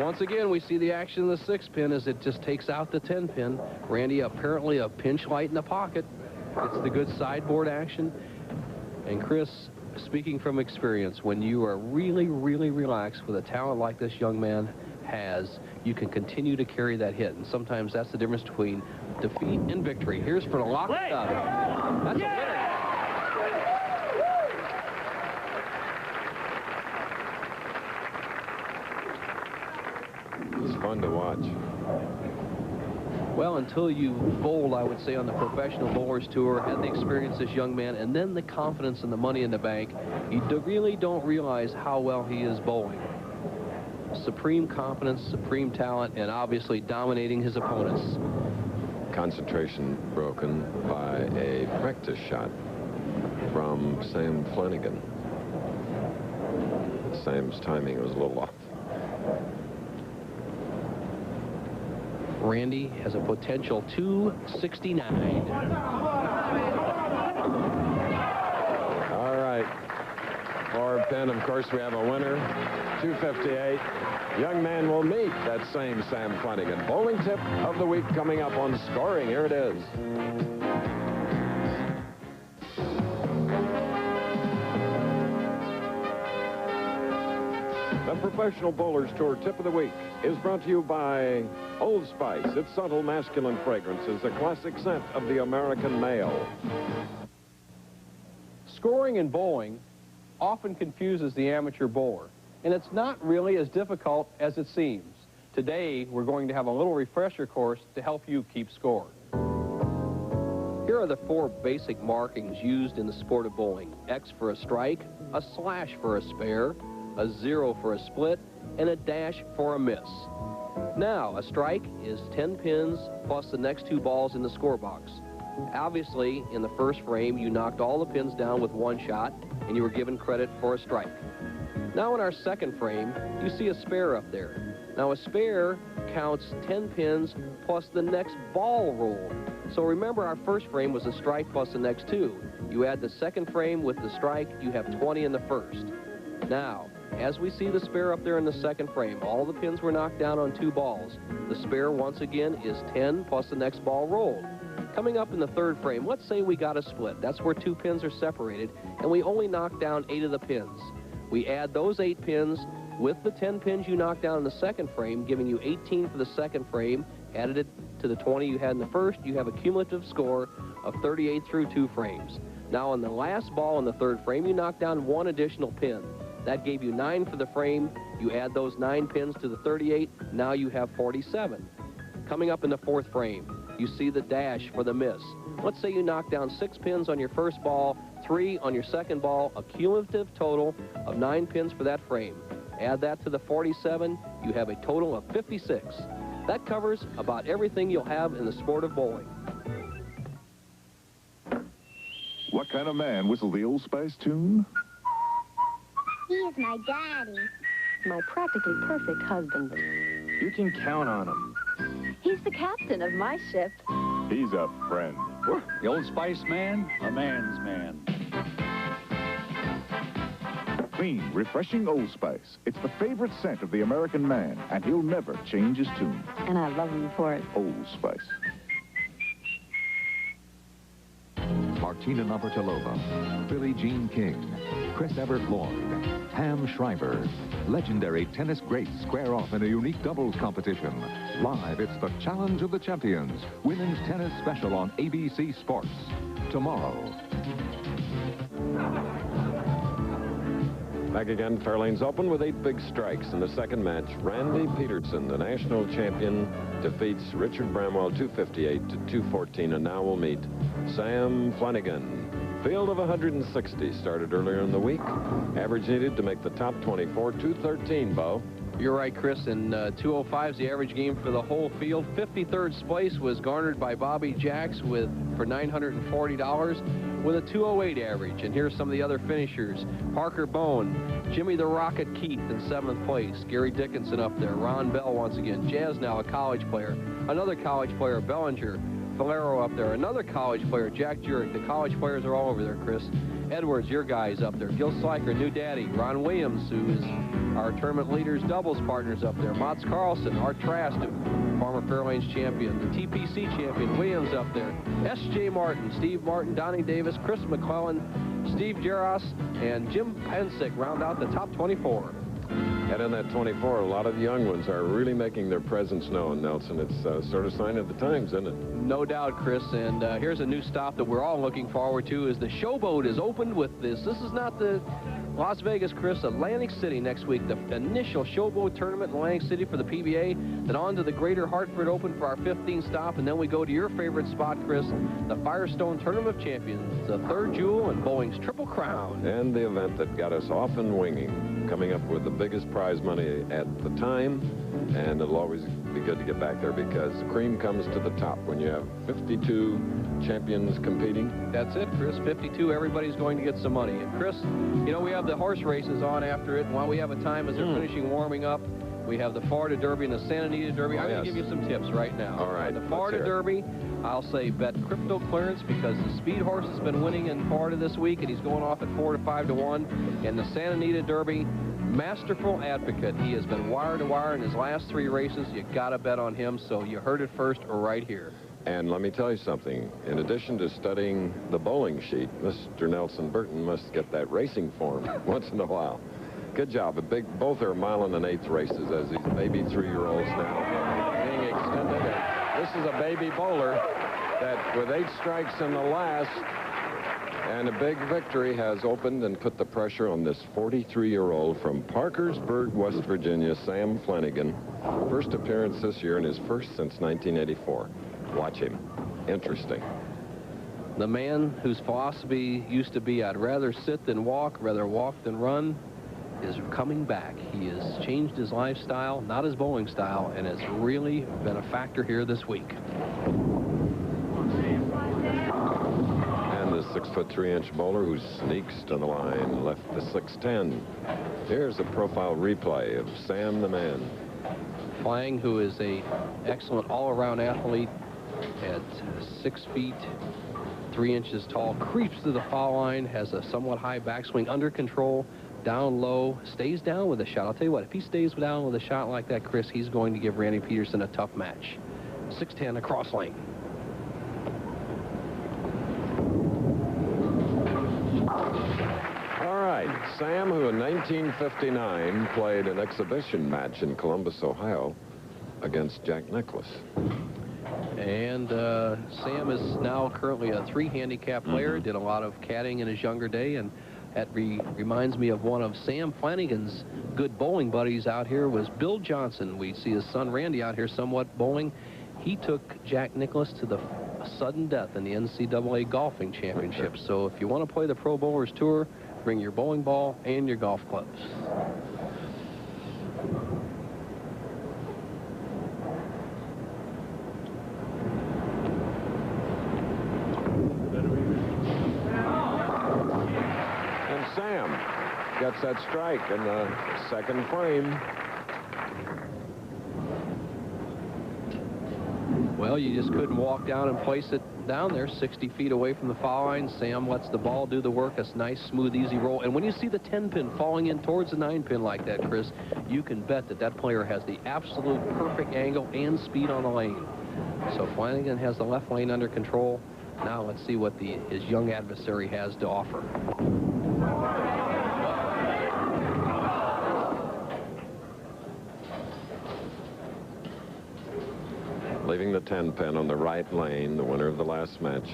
Once again, we see the action in the 6 pin as it just takes out the 10 pin. Randy apparently a pinch light in the pocket. It's the good sideboard action. And Chris, speaking from experience, when you are really, really relaxed with a talent like this young man has, you can continue to carry that hit. And sometimes that's the difference between defeat and victory. Here's for the lock. That's a winner. It's fun to watch. Well, until you bowled, I would say, on the Professional Bowlers Tour, had the experience this young man, and then the confidence and the money in the bank, you really don't realize how well he is bowling. Supreme confidence, supreme talent, and obviously dominating his opponents. Concentration broken by a practice shot from Sam Flanagan. Sam's timing was a little off. Randy has a potential 269. All right. For Penn, of course, we have a winner, 258. Young man will meet that same Sam Flanagan. Bowling tip of the week coming up on Scoring. Here it is. The Professional Bowlers Tour Tip of the Week is brought to you by Old Spice. Its subtle masculine fragrance is the classic scent of the American male. Scoring in bowling often confuses the amateur bowler, and it's not really as difficult as it seems. Today, we're going to have a little refresher course to help you keep score. Here are the 4 basic markings used in the sport of bowling. X for a strike, a slash for a spare, a 0 for a split, and a dash for a miss. Now, a strike is 10 pins plus the next 2 balls in the score box. Obviously, in the first frame, you knocked all the pins down with 1 shot, and you were given credit for a strike. Now in our second frame, you see a spare up there. Now a spare counts 10 pins plus the next ball rolled. So remember, our first frame was a strike plus the next 2. You add the second frame with the strike, you have 20 in the first. Now, as we see the spare up there in the second frame, all the pins were knocked down on 2 balls. The spare, once again, is 10 plus the next ball rolled. Coming up in the third frame, let's say we got a split. That's where 2 pins are separated, and we only knocked down 8 of the pins. We add those 8 pins with the 10 pins you knocked down in the second frame, giving you 18 for the second frame, added it to the 20 you had in the first, you have a cumulative score of 38 through 2 frames. Now on the last ball in the third frame, you knocked down 1 additional pin. That gave you 9 for the frame. You add those 9 pins to the 38, now you have 47. Coming up in the fourth frame, you see the dash for the miss. Let's say you knock down 6 pins on your first ball, 3 on your second ball, a cumulative total of 9 pins for that frame. Add that to the 47, you have a total of 56. That covers about everything you'll have in the sport of bowling. What kind of man whistled the Old Spice tune? He is my daddy. My practically perfect husband. You can count on him. He's the captain of my ship. He's a friend. The Old Spice man, a man's man. Clean, refreshing Old Spice. It's the favorite scent of the American man, and he'll never change his tune. And I love him for it. Old Spice. Martina Navratilova, Billie Jean King, Chris Evert Lloyd, Pam Shriver. Legendary tennis greats square off in a unique doubles competition. Live, it's the Challenge of the Champions, women's tennis special on ABC Sports. Tomorrow. Back again, Fairlanes Open with 8 big strikes in the second match. Randy Peterson, the national champion, defeats Richard Bramwell 258 to 214, and now we'll meet Sam Flanagan. Field of 160 started earlier in the week. Average needed to make the top 24, 213, Bo. You're right, Chris, and 205 is the average game for the whole field. 53rd place was garnered by Bobby Jacks for $940 with a 208 average. And here's some of the other finishers. Parker Bone, Jimmy the Rocket Keith in 7th place. Gary Dickinson up there. Ron Bell once again. Jazz now a college player. Another college player, Bellinger. Valero up there. Another college player, Jack Jurek. The college players are all over there, Chris. Edwards, your guy's up there. Gil Sliker, new daddy. Ron Williams, who is our tournament leaders doubles partners up there. Mats Carlson, Art Trask, former Fairlanes champion. The TPC champion, Williams up there. S.J. Martin, Steve Martin, Donnie Davis, Chris McClellan, Steve Jaros, and Jim Pensick round out the top 24. And in that 24, a lot of young ones are really making their presence known, Nelson. It's sort of sign of the times, isn't it? No doubt, Chris. And here's a new stop that we're all looking forward to is the Showboat is opened with this. This is not the Las Vegas, Chris. Atlantic City next week. The initial Showboat tournament in Atlantic City for the PBA. Then on to the Greater Hartford Open for our 15th stop. And then we go to your favorite spot, Chris, the Firestone Tournament of Champions. The third jewel and bowling's Triple Crown. And the event that got us off and winging, coming up with the biggest prize money at the time. And it'll always be good to get back there because the cream comes to the top when you have 52 champions competing. That's it, Chris. 52, everybody's going to get some money. And Chris, you know, we have the horse races on after it. And while we have a time as they're finishing warming up, we have the Florida Derby and the Santa Anita Derby. I'm going to give you some tips right now. All right. The Florida Derby, I'll say bet crypto clearance because the Speed Horse has been winning in Florida this week, and he's going off at 4 to 5 to 1. And the Santa Anita Derby, Masterful Advocate. He has been wire to wire in his last 3 races. You got to bet on him, so you heard it first right here. And let me tell you something. In addition to studying the bowling sheet, Mr. Nelson Burton must get that racing form once in a while. Good job. Both are 1 1/8 races as these baby 3-year-olds now being extended. And this is a baby bowler that with 8 strikes in the last and a big victory has opened and put the pressure on this 43-year-old from Parkersburg, West Virginia, Sam Flanagan. First appearance this year and his first since 1984. Watch him. Interesting. The man whose philosophy used to be, I'd rather sit than walk, rather walk than run, is coming back. He has changed his lifestyle, not his bowling style, and has really been a factor here this week. And the 6'3" bowler who sneaks to the line, left the 6'10". Here's a profile replay of Sam the Man. Flang, who is a excellent all-around athlete at 6 feet 3 inches tall, creeps to the foul line, has a somewhat high backswing, under control, down low, stays down with a shot. I'll tell you what, if he stays down with a shot like that, Chris, he's going to give Randy Peterson a tough match. 6'10" across lane. All right, Sam, who in 1959 played an exhibition match in Columbus, Ohio, against Jack Nicklaus. And Sam is now currently a 3 handicap player, did a lot of caddying in his younger day, and that reminds me of one of Sam Flanagan's good bowling buddies out here was Bill Johnson. We see his son Randy out here somewhat bowling. He took Jack Nicklaus to the sudden death in the NCAA golfing championship. So if you want to play the Pro Bowlers Tour, bring your bowling ball and your golf clubs. gets that strike in the second frame. Well, you just couldn't walk down and place it down there 60 feet away from the foul line. Sam lets the ball do the work. A nice, smooth, easy roll. And when you see the 10-pin falling in towards the 9-pin like that, Chris, you can bet that that player has the absolute perfect angle and speed on the lane. So Flanagan has the left lane under control. Now let's see what his young adversary has to offer. Leaving the 10-pin on the right lane, the winner of the last match,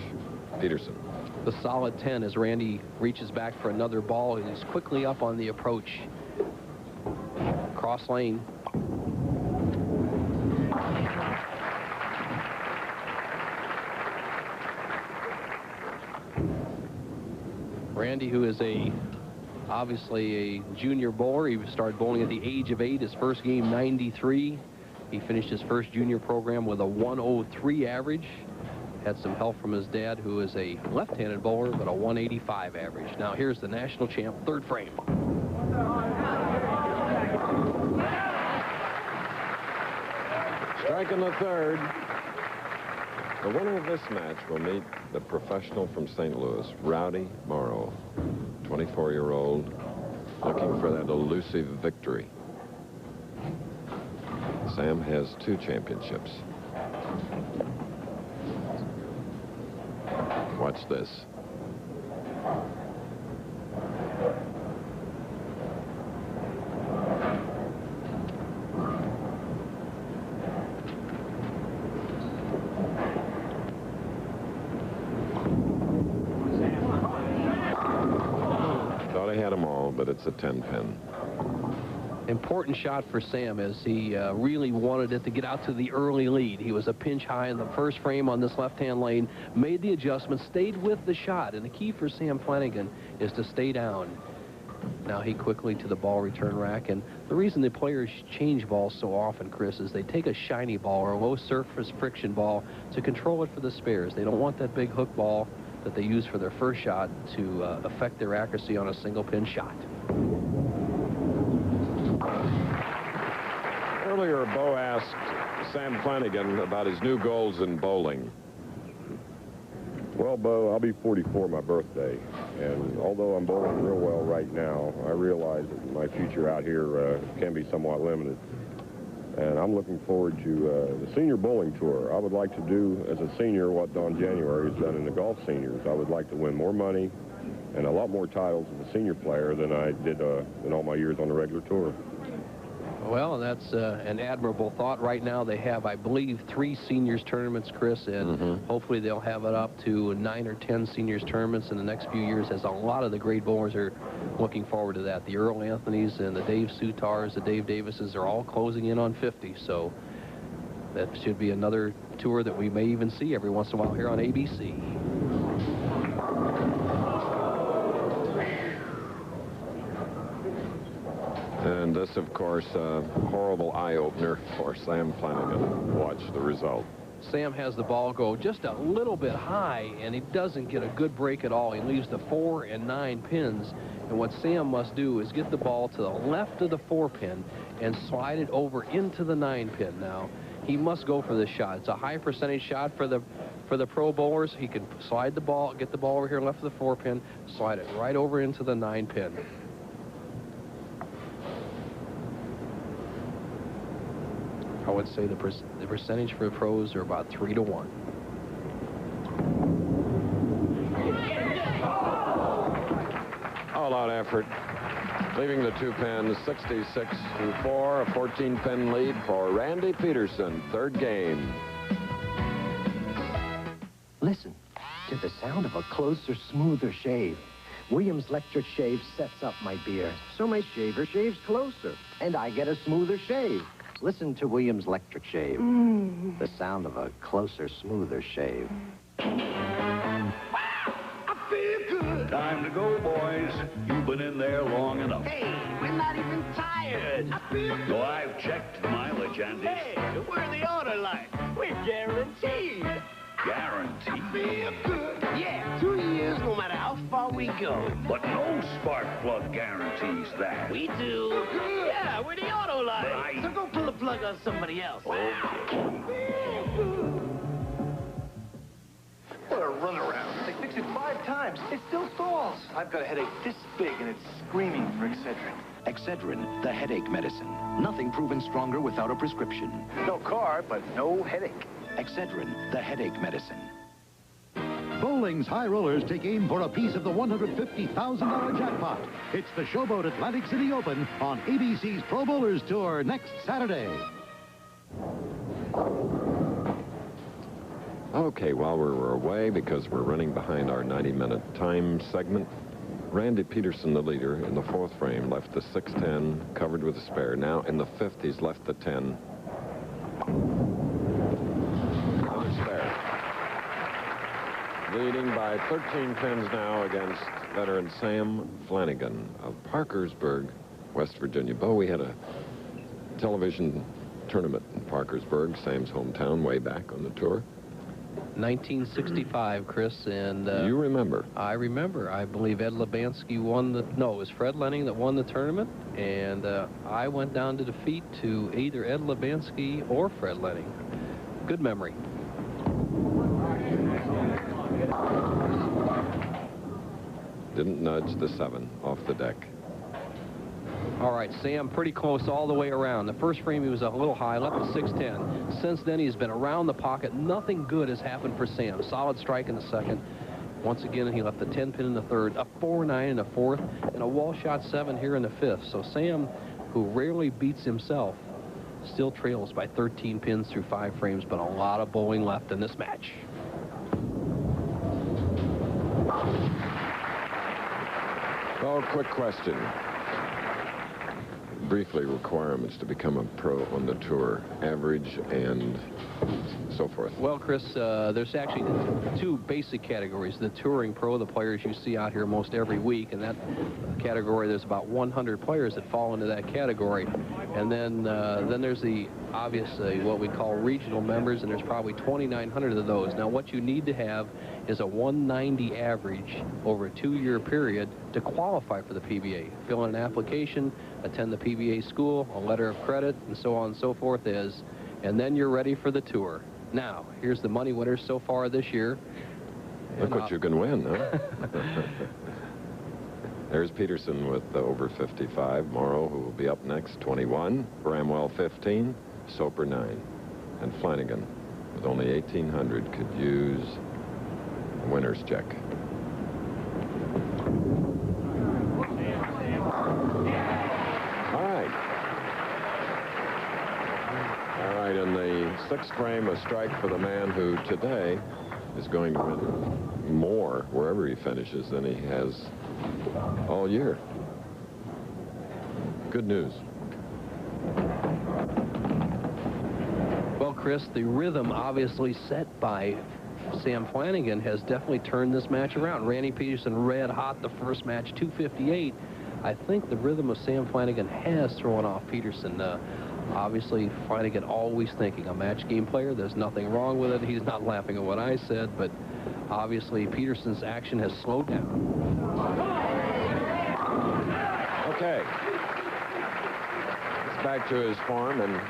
Peterson. The solid 10 as Randy reaches back for another ball. He's quickly up on the approach. Cross lane. Randy, who is obviously a junior bowler. He started bowling at the age of 8. His first game, 93. He finished his first junior program with a 103 average. Had some help from his dad, who is a left-handed bowler, but a 185 average. Now here's the national champ, third frame. Strike in the third. The winner of this match will meet the professional from St. Louis, Rowdy Morrow, 24-year-old, looking for that elusive victory. Sam has 2 championships. Watch this. Thought he had them all, but it's a 10-pin. Important shot for Sam as he really wanted it to get out to the early lead. He was a pinch high in the first frame on this left-hand lane, made the adjustment, stayed with the shot. And the key for Sam Flanagan is to stay down. Now he quickly to the ball return rack. And the reason the players change balls so often, Chris, is they take a shiny ball or a low surface friction ball to control it for the spares. They don't want that big hook ball that they use for their first shot to affect their accuracy on a single pin shot. Earlier, Bo asked Sam Flanagan about his new goals in bowling. Well, Bo, I'll be 44 my birthday, and although I'm bowling real well right now, I realize that my future out here can be somewhat limited. And I'm looking forward to the senior bowling tour. I would like to do, as a senior, what Don January has done in the golf seniors. I would like to win more money and a lot more titles as a senior player than I did in all my years on the regular tour. Well, that's an admirable thought. Right now they have, I believe, 3 seniors tournaments, Chris, and hopefully they'll have it up to 9 or 10 seniors tournaments in the next few years, as a lot of the great bowlers are looking forward to that. The Earl Anthonys and the Dave Sutars, the Dave Davises are all closing in on 50, so that should be another tour that we may even see every once in a while here on ABC. And this, of course, a horrible eye-opener for Sam Flanagan. Watch the result. Sam has the ball go just a little bit high, and he doesn't get a good break at all. He leaves the 4 and 9 pins, and what Sam must do is get the ball to the left of the 4 pin and slide it over into the 9 pin. Now, he must go for this shot. It's a high percentage shot for the pro bowlers. He can slide the ball, get the ball over here left of the 4 pin, slide it right over into the 9 pin. I would say the percentage for the pros are about 3 to 1. All-out effort, leaving the 2 pins, 66-4, a 14-pin lead for Randy Peterson, third game. Listen to the sound of a closer, smoother shave. Williams Electric Shave sets up my beard, so my shaver shaves closer, and I get a smoother shave. Listen to Williams Electric Shave. The sound of a closer, smoother shave. I feel good. Time to go, boys. You've been in there long enough. Hey, we're not even tired. I feel good. So I've checked the mileage, Andy. Hey, we're the order line. We're guaranteed. Guaranteed. I feel good. Yeah, 2 years, no matter how far we we go. But no spark plug guarantees that. We do. Yeah, we're the auto line. So go pull the plug on somebody else. What a runaround. They fixed it 5 times. It still stalls. I've got a headache this big, and it's screaming for Excedrin. Excedrin, the headache medicine. Nothing proven stronger without a prescription. No car, but no headache. Excedrin, the headache medicine. Bowling's high rollers take aim for a piece of the $150,000 jackpot. It's the Showboat Atlantic City Open on ABC's Pro Bowlers Tour next Saturday. Okay, while we were away, because we're running behind our 90-minute time segment, Randy Peterson, the leader, in the 4th frame, left the 6-10, covered with a spare. Now, in the 5th, he's left the 10. Another spare. Leading by 13 pins now against veteran Sam Flanagan of Parkersburg, West Virginia. Bo, we had a television tournament in Parkersburg, Sam's hometown, way back on the tour. 1965, Chris, and... you remember? I remember. I believe Ed Lebansky won the... No, it was Fred Lenning that won the tournament, and I went down to defeat to either Ed Lebansky or Fred Lenning. Good memory. Didn't nudge the 7 off the deck. All right, Sam pretty close all the way around. The first frame he was a little high, left the 6-10. Since then he's been around the pocket. Nothing good has happened for Sam. Solid strike in the 2nd. Once again he left the 10 pin in the 3rd, a 4-9 in the 4th, and a wall shot 7 here in the 5th. So Sam, who rarely beats himself, still trails by 13 pins through 5 frames, but a lot of bowling left in this match. Oh, quick question. Briefly, requirements to become a pro on the tour, average and so forth. Well, Chris, there's actually 2 basic categories. The touring pro, the players you see out here most every week, and that category, there's about 100 players that fall into that category. And then there's the obviously what we call regional members, and there's probably 2,900 of those. Now, what you need to have is a 190 average over a 2-year period to qualify for the PBA. Fill in an application, attend the PBA school, a letter of credit, and so on and so forth and then you're ready for the tour. Now, here's the money winners so far this year. Look what you can win, huh? There's Peterson with over 55. Morrow, who will be up next, 21. Bramwell, 15. Soper, 9. And Flanagan, with only 1,800, could use a winner's check. All right, in the 6th frame, a strike for the man who today is going to win more wherever he finishes than he has all year. Good news. Well, Chris, the rhythm obviously set by Sam Flanagan has definitely turned this match around. Randy Peterson red hot the first match, 258. I think the rhythm of Sam Flanagan has thrown off Peterson. Obviously, Flanagan always thinking a match game player. There's nothing wrong with it. He's not laughing at what I said, but obviously Peterson's action has slowed down. Okay. It's back to his form, and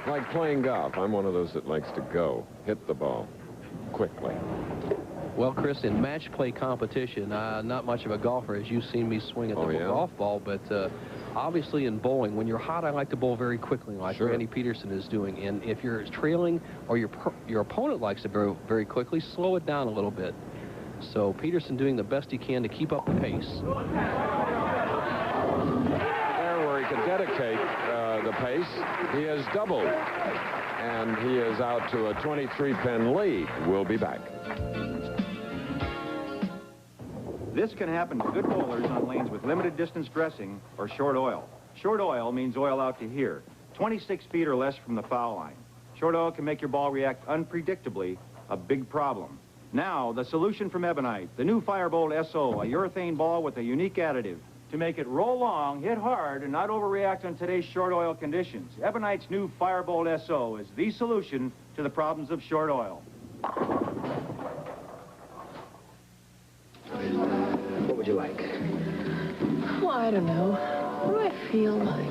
like playing golf, I'm one of those that likes to go, hit the ball quickly. Well, Chris, in match play competition, not much of a golfer, as you've seen me swing at the golf ball, but obviously in bowling, when you're hot, I like to bowl very quickly, like Randy Peterson is doing. And if you're trailing or your opponent likes to go very quickly, slow it down a little bit. So Peterson doing the best he can to keep up the pace. There where he could dedicate the pace, he has doubled. And he is out to a 23-pin lead. We'll be back. This can happen to good bowlers on lanes with limited distance dressing or short oil. Short oil means oil out to here, 26 feet or less from the foul line. Short oil can make your ball react unpredictably, a big problem. Now, the solution from Ebonite, the new Firebolt SO, a urethane ball with a unique additive to make it roll long, hit hard, and not overreact on today's short oil conditions. Ebonite's new Firebolt SO is the solution to the problems of short oil. like? Well, I don't know. What do I feel like?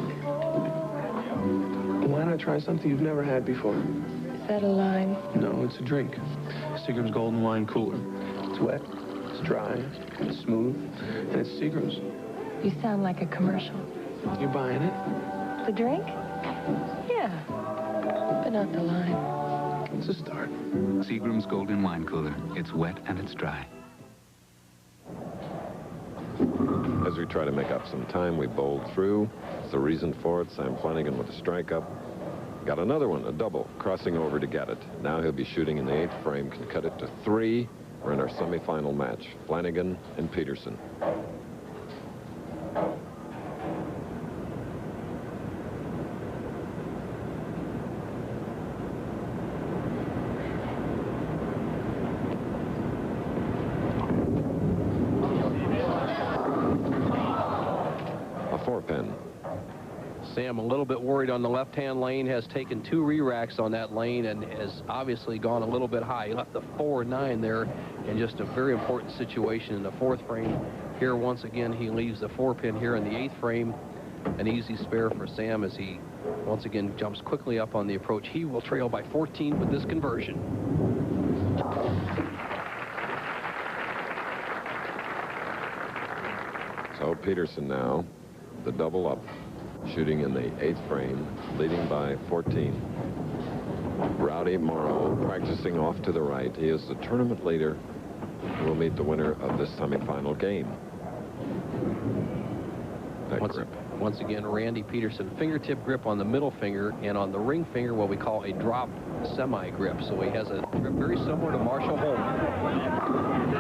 Why not try something you've never had before? Is that a line? No, it's a drink. Seagram's Golden Wine Cooler. It's wet, it's dry, it's smooth, and it's Seagram's. You sound like a commercial. You buying it? The drink? Yeah. But not the line. It's a start. Seagram's Golden Wine Cooler. It's wet and it's dry. As we try to make up some time, we bowled through. It's the reason for it. Sam Flanagan with a strike up. Got another one, a double, crossing over to get it. Now he'll be shooting in the 8th frame, can cut it to 3. We're in our semifinal match, Flanagan and Peterson. A 4-pin. Sam a little bit worried on the left-hand lane, has taken 2 re-racks on that lane and has obviously gone a little bit high. He left the 4-9 there in just a very important situation in the 4th frame. Here, once again, he leaves the 4-pin here in the 8th frame. An easy spare for Sam as he once again jumps quickly up on the approach. He will trail by 14 with this conversion. So Peterson now, the double up, shooting in the 8th frame, leading by 14. Rowdy Morrow practicing off to the right. He is the tournament leader who will meet the winner of this semifinal game. That grip. Once again, Randy Peterson, fingertip grip on the middle finger and on the ring finger what we call a drop semi-grip. So he has a grip very similar to Marshall Holman.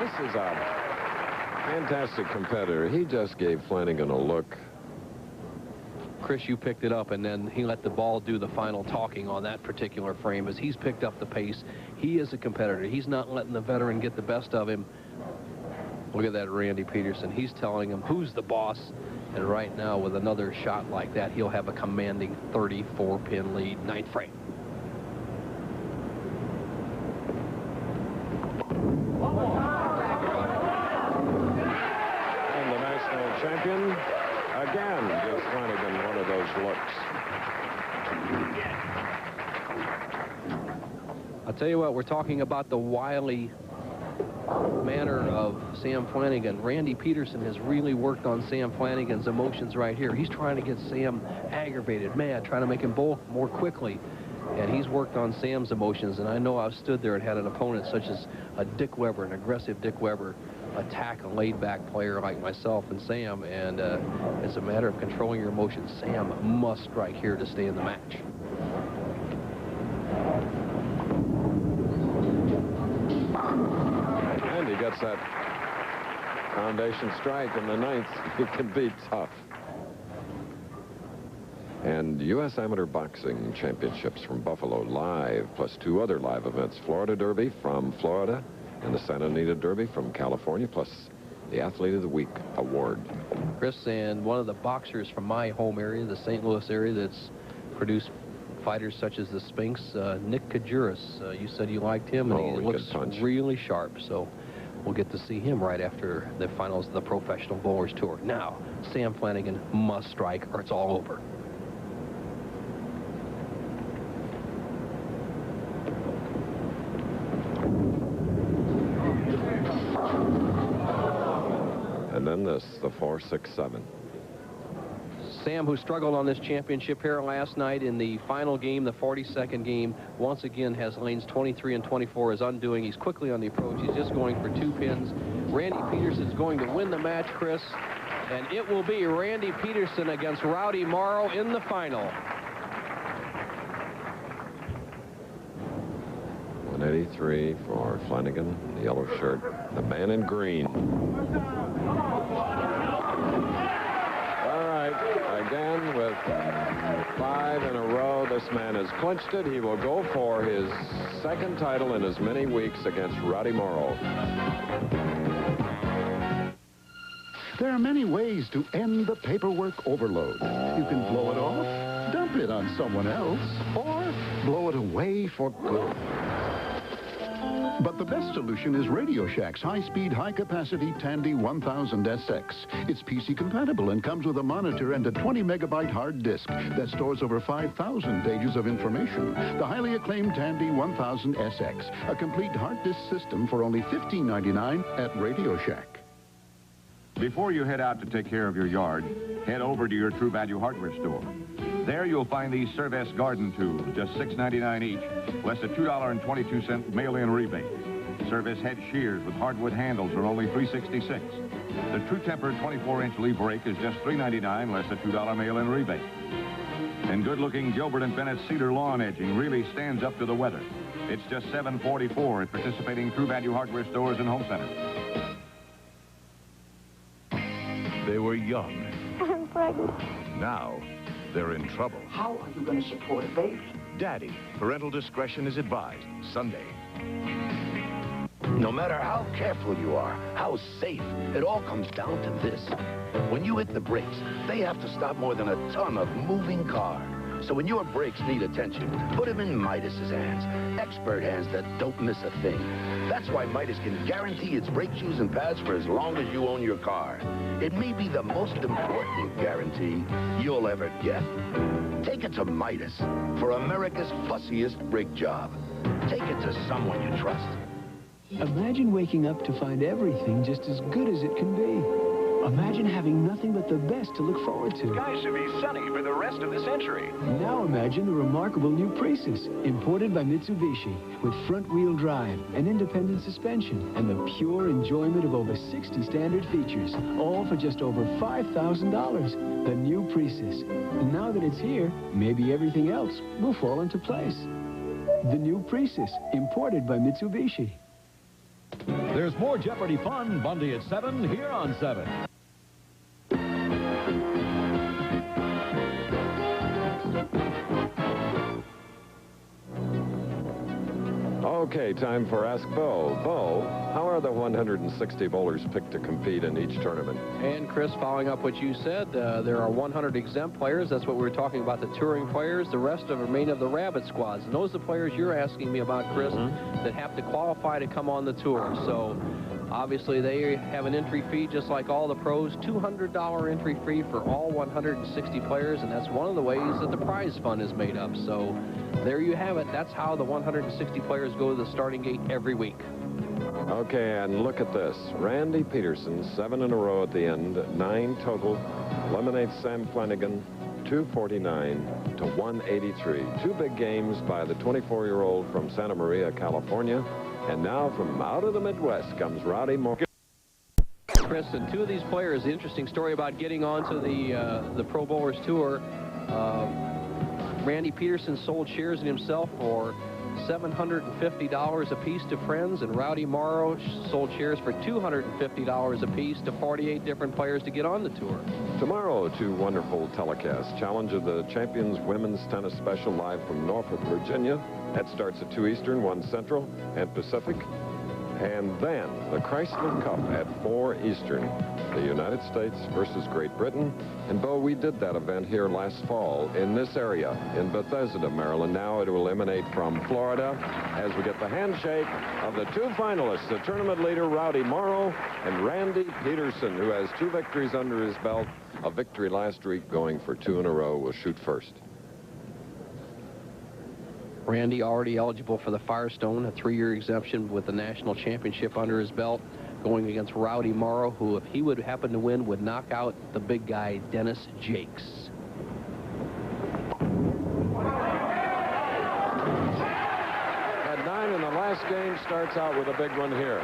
This is a fantastic competitor. He just gave Flanagan a look. Chris, you picked it up, and then he let the ball do the final talking on that particular frame as he's picked up the pace. He is a competitor. He's not letting the veteran get the best of him. Look at that, Randy Peterson. He's telling him who's the boss. And right now, with another shot like that, he'll have a commanding 34-pin lead, 9th frame. And the national champion, again, gives Flanagan one of those looks. I'll tell you what, we're talking about the wily manner of Sam Flanagan. Randy Peterson has really worked on Sam Flanagan's emotions right here. He's trying to get Sam aggravated, mad, trying to make him bowl more quickly. And he's worked on Sam's emotions. And I know I've stood there and had an opponent such as a Dick Weber, an aggressive Dick Weber, attack a laid-back player like myself and Sam. And it's a matter of controlling your emotions. Sam must strike here to stay in the match. And he gets that foundation strike in the 9th. It can be tough. And U.S. Amateur Boxing Championships from Buffalo live, plus 2 other live events. Florida Derby from Florida and the Santa Anita Derby from California, plus the Athlete of the Week award. Chris, and one of the boxers from my home area, the St. Louis area, that's produced fighters such as the Spinks, Nick Kajuris. You said you liked him, and he looks really sharp. So we'll get to see him right after the finals of the Professional Bowlers Tour. Now, Sam Flanagan must strike or it's all over. And then this, the 4-6-7. Sam, who struggled on this championship here last night in the final game, the 42nd game, once again has lanes 23 and 24 is undoing. He's quickly on the approach. He's just going for 2 pins. Randy Peterson's going to win the match, Chris, and it will be Randy Peterson against Rowdy Morrow in the final. 183 for Flanagan, the yellow shirt, the man in green. All right, again with 5 in a row, this man has clinched it. He will go for his 2nd title in as many weeks against Rowdy Morrow. There are many ways to end the paperwork overload. You can blow it off, dump it on someone else, or blow it away for good. But the best solution is Radio Shack's high-speed, high-capacity Tandy 1000SX. It's PC compatible and comes with a monitor and a 20-megabyte hard disk that stores over 5,000 pages of information. The highly acclaimed Tandy 1000SX, a complete hard disk system for only $15.99 at Radio Shack. Before you head out to take care of your yard, head over to your True Value hardware store. There you'll find these Cervest garden tools, just $6.99 each, less a $2.22 mail-in rebate. Cervest head shears with hardwood handles are only $3.66. The True Temper 24-inch leaf rake is just $3.99, less a $2 mail-in rebate. And good-looking Gilbert & Bennett cedar lawn edging really stands up to the weather. It's just $7.44 at participating True Value hardware stores and home centers. They were young. I'm pregnant. Now, they're in trouble. How are you going to support a baby? Daddy, parental discretion is advised. Sunday. No matter how careful you are, how safe, it all comes down to this. When you hit the brakes, they have to stop more than a ton of moving car. So when your brakes need attention, put them in Midas's hands. Expert hands that don't miss a thing. That's why Midas can guarantee its brake shoes and pads for as long as you own your car. It may be the most important guarantee you'll ever get. Take it to Midas for America's fussiest brake job. Take it to someone you trust. Imagine waking up to find everything just as good as it can be. Imagine having nothing but the best to look forward to. Skies should be sunny for the rest of the century. Now imagine the remarkable new Prius, imported by Mitsubishi, with front-wheel drive, an independent suspension, and the pure enjoyment of over 60 standard features, all for just over $5,000. The new Prius. And now that it's here, maybe everything else will fall into place. The new Prius, imported by Mitsubishi. There's more Jeopardy fun Monday at 7 here on 7. Okay, time for Ask Bo. Bo, how are the 160 bowlers picked to compete in each tournament? And Chris, following up what you said, there are 100 exempt players. That's what we were talking about, the touring players. The rest of remain of the rabbit squads. And those are the players you're asking me about, Chris, that have to qualify to come on the tour. So obviously they have an entry fee just like all the pros, $200 entry fee for all 160 players, and that's one of the ways that the prize fund is made up. So there you have it. That's how the 160 players go to the starting gate every week. Okay, and look at this. Randy Peterson, 7 in a row at the end, 9 total. Eliminates Sam Flanagan, 249 to 183. 2 big games by the 24-year-old from Santa Maria, California. And now from out of the Midwest comes Rowdy Morgan. Chris, and 2 of these players, the interesting story about getting onto the Pro Bowlers Tour, Randy Peterson sold shares in himself for $750 apiece to friends, and Rowdy Morrow sold shares for $250 apiece to 48 different players to get on the tour. Tomorrow, 2 wonderful telecasts. Challenge of the Champions Women's Tennis Special live from Norfolk, Virginia. That starts at 2 Eastern, 1 Central, and Pacific. And then the Chrysler Cup at 4 Eastern, the United States versus Great Britain. And, Bo, we did that event here last fall in this area, in Bethesda, Maryland. Now it will emanate from Florida as we get the handshake of the 2 finalists, the tournament leader, Rowdy Morrow, and Randy Peterson, who has 2 victories under his belt, a victory last week, going for 2 in a row, will shoot first. Randy already eligible for the Firestone, a 3-year exemption with the national championship under his belt, going against Rowdy Morrow, who, if he would happen to win, would knock out the big guy, Dennis Jakes. At 9 in the last game, starts out with a big one here.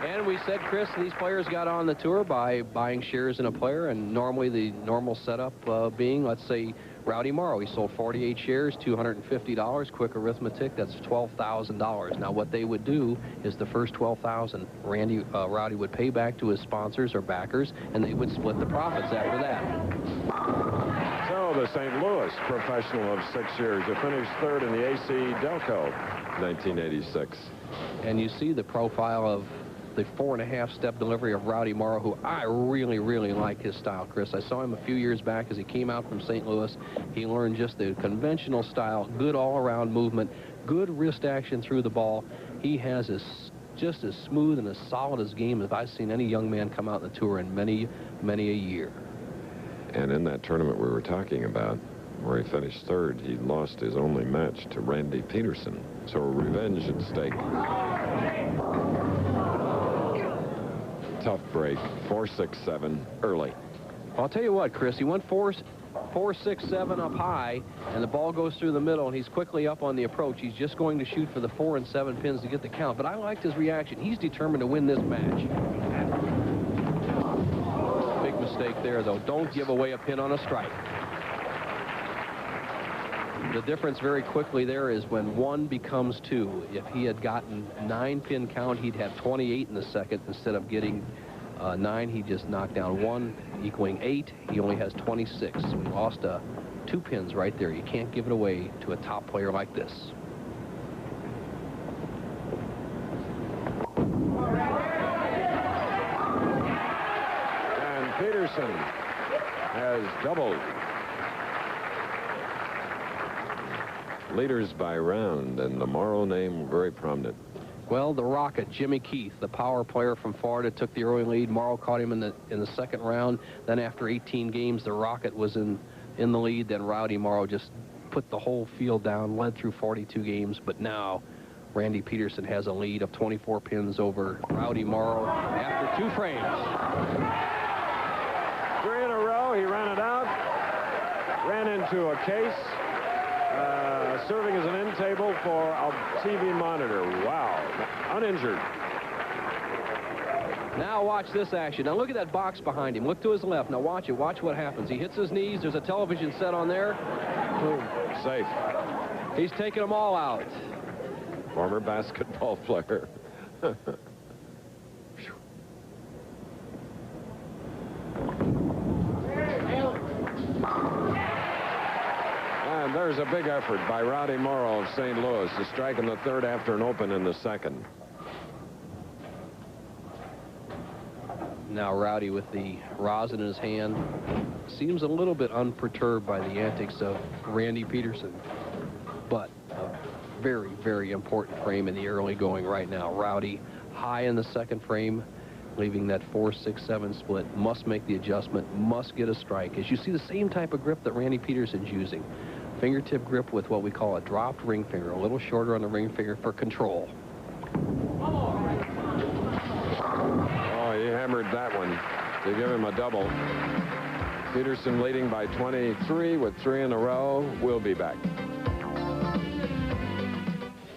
And we said, Chris, these players got on the tour by buying shares in a player, and normally the normal setup being, let's say, Rowdy Morrow. He sold 48 shares, $250. Quick arithmetic, that's $12,000. Now, what they would do is the first $12,000, Rowdy would pay back to his sponsors or backers, and they would split the profits after that. So the St. Louis professional of 6 years, who finished 3rd in the AC Delco 1986. And you see the profile of the 4.5-step delivery of Rowdy Morrow, who I really, really like his style, Chris. I saw him a few years back as he came out from St. Louis. He learned just the conventional style, good all-around movement, good wrist action through the ball. He has just as smooth and as solid a game as I've seen any young man come out in the tour in many, many a year. And in that tournament we were talking about, where he finished third, he lost his only match to Randy Peterson. So revenge at stake. Tough break, 4-6-7 early. I'll tell you what, Chris, he went 4-6-7 up high, and the ball goes through the middle, and he's quickly up on the approach. He's just going to shoot for the 4 and 7 pins to get the count, but I liked his reaction. He's determined to win this match. Big mistake there, though. Don't give away a pin on a strike. The difference very quickly there is when 1 becomes 2. If he had gotten 9-pin count, he'd have 28 in the second. Instead of getting 9, he just knocked down 1, equaling 8. He only has 26. So he lost 2 pins right there. You can't give it away to a top player like this. And Peterson has doubled. Leaders by round, and the Morrow name very prominent. Well, the Rocket, Jimmy Keith, the power player from Florida, took the early lead. Morrow caught him in the second round. Then after 18 games, the Rocket was in the lead. Then Rowdy Morrow just put the whole field down, led through 42 games. But now Randy Peterson has a lead of 24 pins over Rowdy Morrow after 2 frames. 3 in a row, he ran it out, ran into a case. Serving as an end table for a TV monitor. Wow. Uninjured. Now watch this action. Now look at that box behind him. Look to his left. Now watch it. Watch what happens. He hits his knees. There's a television set on there. Boom. Safe. He's taking them all out. Former basketball player. And there's a big effort by Rowdy Morrow of St. Louis to strike in the third after an open in the second. Now Rowdy with the rosin in his hand seems a little bit unperturbed by the antics of Randy Peterson, but a very, very important frame in the early going right now. Rowdy high in the second frame, leaving that 4-6-7 split, must make the adjustment, must get a strike. As you see, the same type of grip that Randy Peterson's using. Fingertip grip with what we call a dropped ring finger, a little shorter on the ring finger for control. Oh, he hammered that one to give him a double. Peterson leading by 23 with 3 in a row. We'll be back.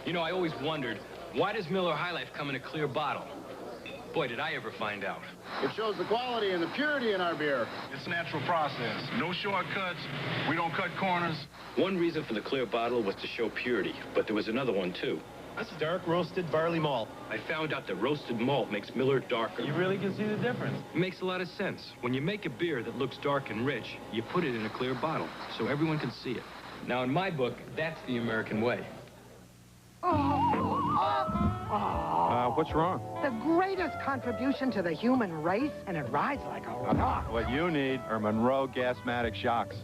You know, I always wondered, why does Miller High Life come in a clear bottle? Boy, did I ever find out. It shows the quality and the purity in our beer. It's a natural process. No shortcuts. We don't cut corners. One reason for the clear bottle was to show purity, but there was another one, too. That's dark roasted barley malt. I found out that roasted malt makes Miller darker. You really can see the difference. It makes a lot of sense. When you make a beer that looks dark and rich, you put it in a clear bottle so everyone can see it. Now, in my book, that's the American way. What's wrong? The greatest contribution to the human race, and it rides like a rock. What you need are Monroe Gasmatic shocks.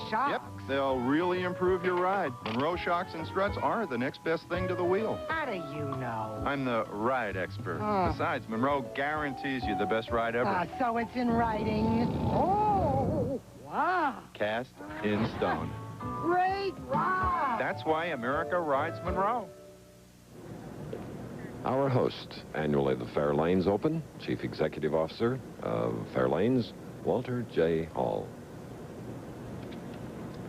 Shocks? Yep, they'll really improve your ride. Monroe shocks and struts are the next best thing to the wheel. How do you know? I'm the ride expert. Besides, Monroe guarantees you the best ride ever. So it's in writing. Oh, wow. Cast in stone. Great ride. That's why America rides Monroe. Our host, annually the Fairlanes Open, Chief Executive Officer of Fairlanes, Walter J. Hall.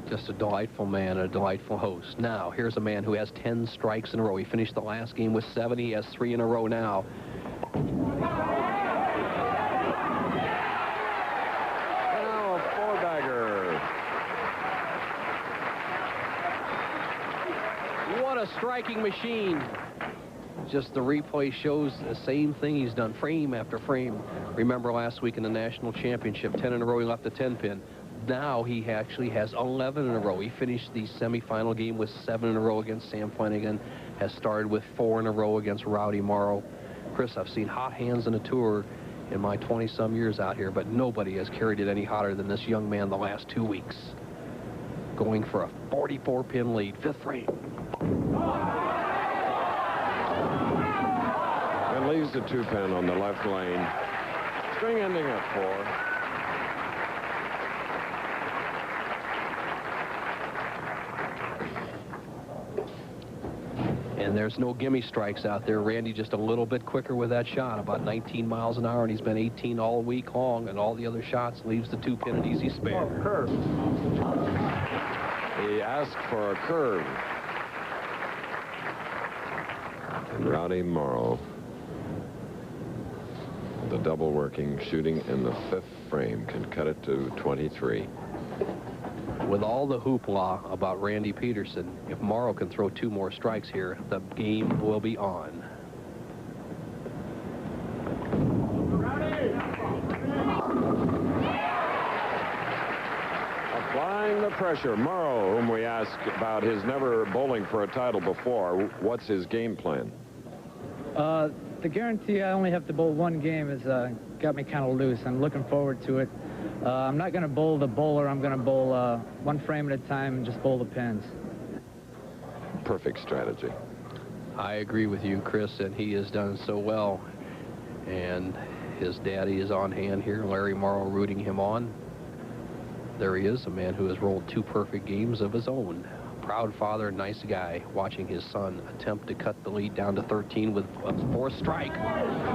Just a delightful man, a delightful host. Now, here's a man who has 10 strikes in a row. He finished the last game with 7. He has 3 in a row now. Now a 4-bagger. What a striking machine. Just the replay shows the same thing he's done frame after frame. Remember last week in the national championship, 10 in a row, he left the 10-pin. Now he actually has 11 in a row. He finished the semifinal game with 7 in a row against Sam Flanagan, has started with 4 in a row against Rowdy Morrow. Chris, I've seen hot hands in a tour in my 20-some years out here, but nobody has carried it any hotter than this young man the last 2 weeks. Going for a 44-pin lead, 5th frame. And leaves the 2-pin on the left lane. String ending at 4. And there's no gimme strikes out there. Randy just a little bit quicker with that shot, about 19 miles an hour, and he's been 18 all week long, and all the other shots leaves the 2-pin an easy spare. Oh, curve. He asked for a curve. And Rowdy Morrow, the double working, shooting in the 5th frame, can cut it to 23. With all the hoopla about Randy Peterson, if Morrow can throw 2 more strikes here, the game will be on. Applying the pressure. Morrow, whom we asked about his never bowling for a title before, what's his game plan? The guarantee I only have to bowl 1 game has got me kind of loose. I'm looking forward to it. I'm not going to bowl the bowler. I'm going to bowl 1 frame at a time and just bowl the pins. Perfect strategy. I agree with you, Chris, and he has done so well. And his daddy is on hand here, Larry Morrow, rooting him on. There he is, a man who has rolled 2 perfect games of his own. Proud father, nice guy, watching his son attempt to cut the lead down to 13 with a 4th strike. Yeah,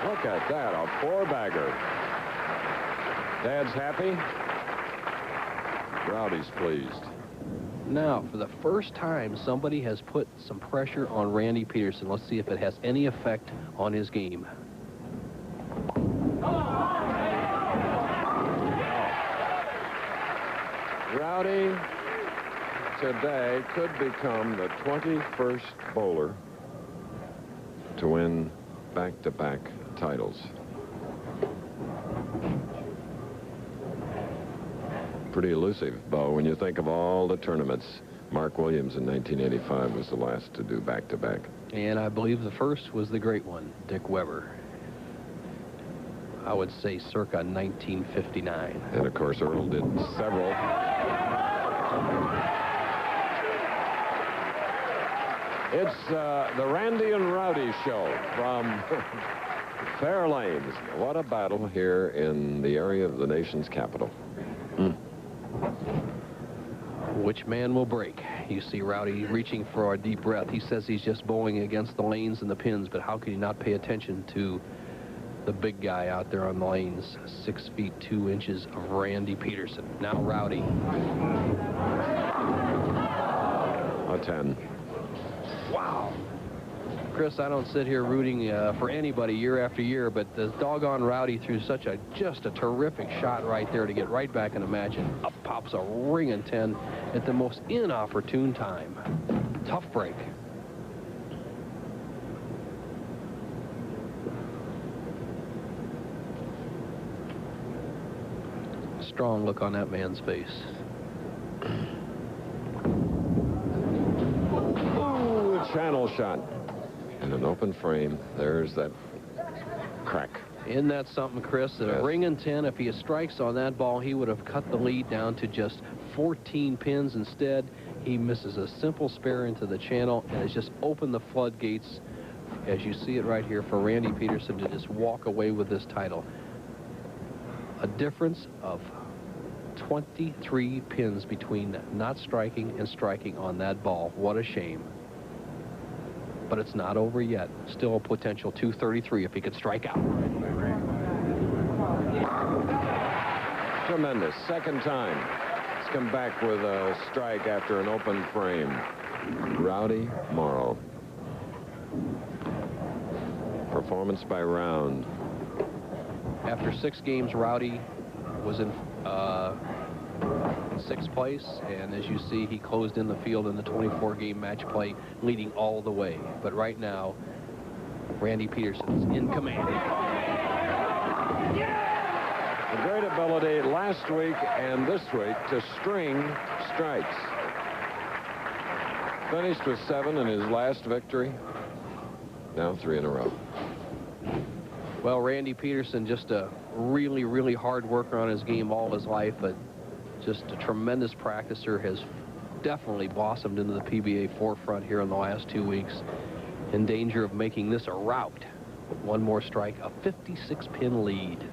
look at that, a 4-bagger. Dad's happy. Rowdy's pleased. Now, for the first time, somebody has put some pressure on Randy Peterson. Let's see if it has any effect on his game. Rowdy today could become the 21st bowler to win back-to-back titles. Pretty elusive, Bo, when you think of all the tournaments. Mark Williams in 1985 was the last to do back-to-back. And I believe the first was the great one, Dick Weber. I would say circa 1959. And, of course, Earl did several. It's the Randy and Rowdy show from Fairlanes. What a battle here in the area of the nation's capital. Which man will break? You see Rowdy reaching for a deep breath. He says he's just bowling against the lanes and the pins, but how can he not pay attention to the big guy out there on the lanes? 6 feet 2 inches of Randy Peterson. Now Rowdy. A 10. Wow. Chris, I don't sit here rooting for anybody year after year, but the doggone Rowdy threw just a terrific shot right there to get right back in the match, and up pops a ringing 10 at the most inopportune time. Tough break. Strong look on that man's face. Ooh, a channel shot. In an open frame, there's that crack. Isn't that something, Chris? At a ringing 10, if he strikes on that ball, he would have cut the lead down to just 14 pins. Instead, he misses a simple spare into the channel and has just opened the floodgates, as you see it right here, for Randy Peterson to just walk away with this title. A difference of 23 pins between not striking and striking on that ball. What a shame. But it's not over yet. Still a potential 233 if he could strike out. Tremendous. Second time. Let's come back with a strike after an open frame. Rowdy Morrow. Performance by round. After 6 games, Rowdy was in 6th place, and as you see, he closed in the field in the 24-game match play, leading all the way. But right now, Randy Peterson's in command. A great ability last week and this week to string strikes. Finished with 7 in his last victory. Now 3 in a row. Well, Randy Peterson, just a really, really hard worker on his game all his life, but just a tremendous practicer, has definitely blossomed into the PBA forefront here in the last 2 weeks. In danger of making this a rout. With one more strike, a 56-pin lead.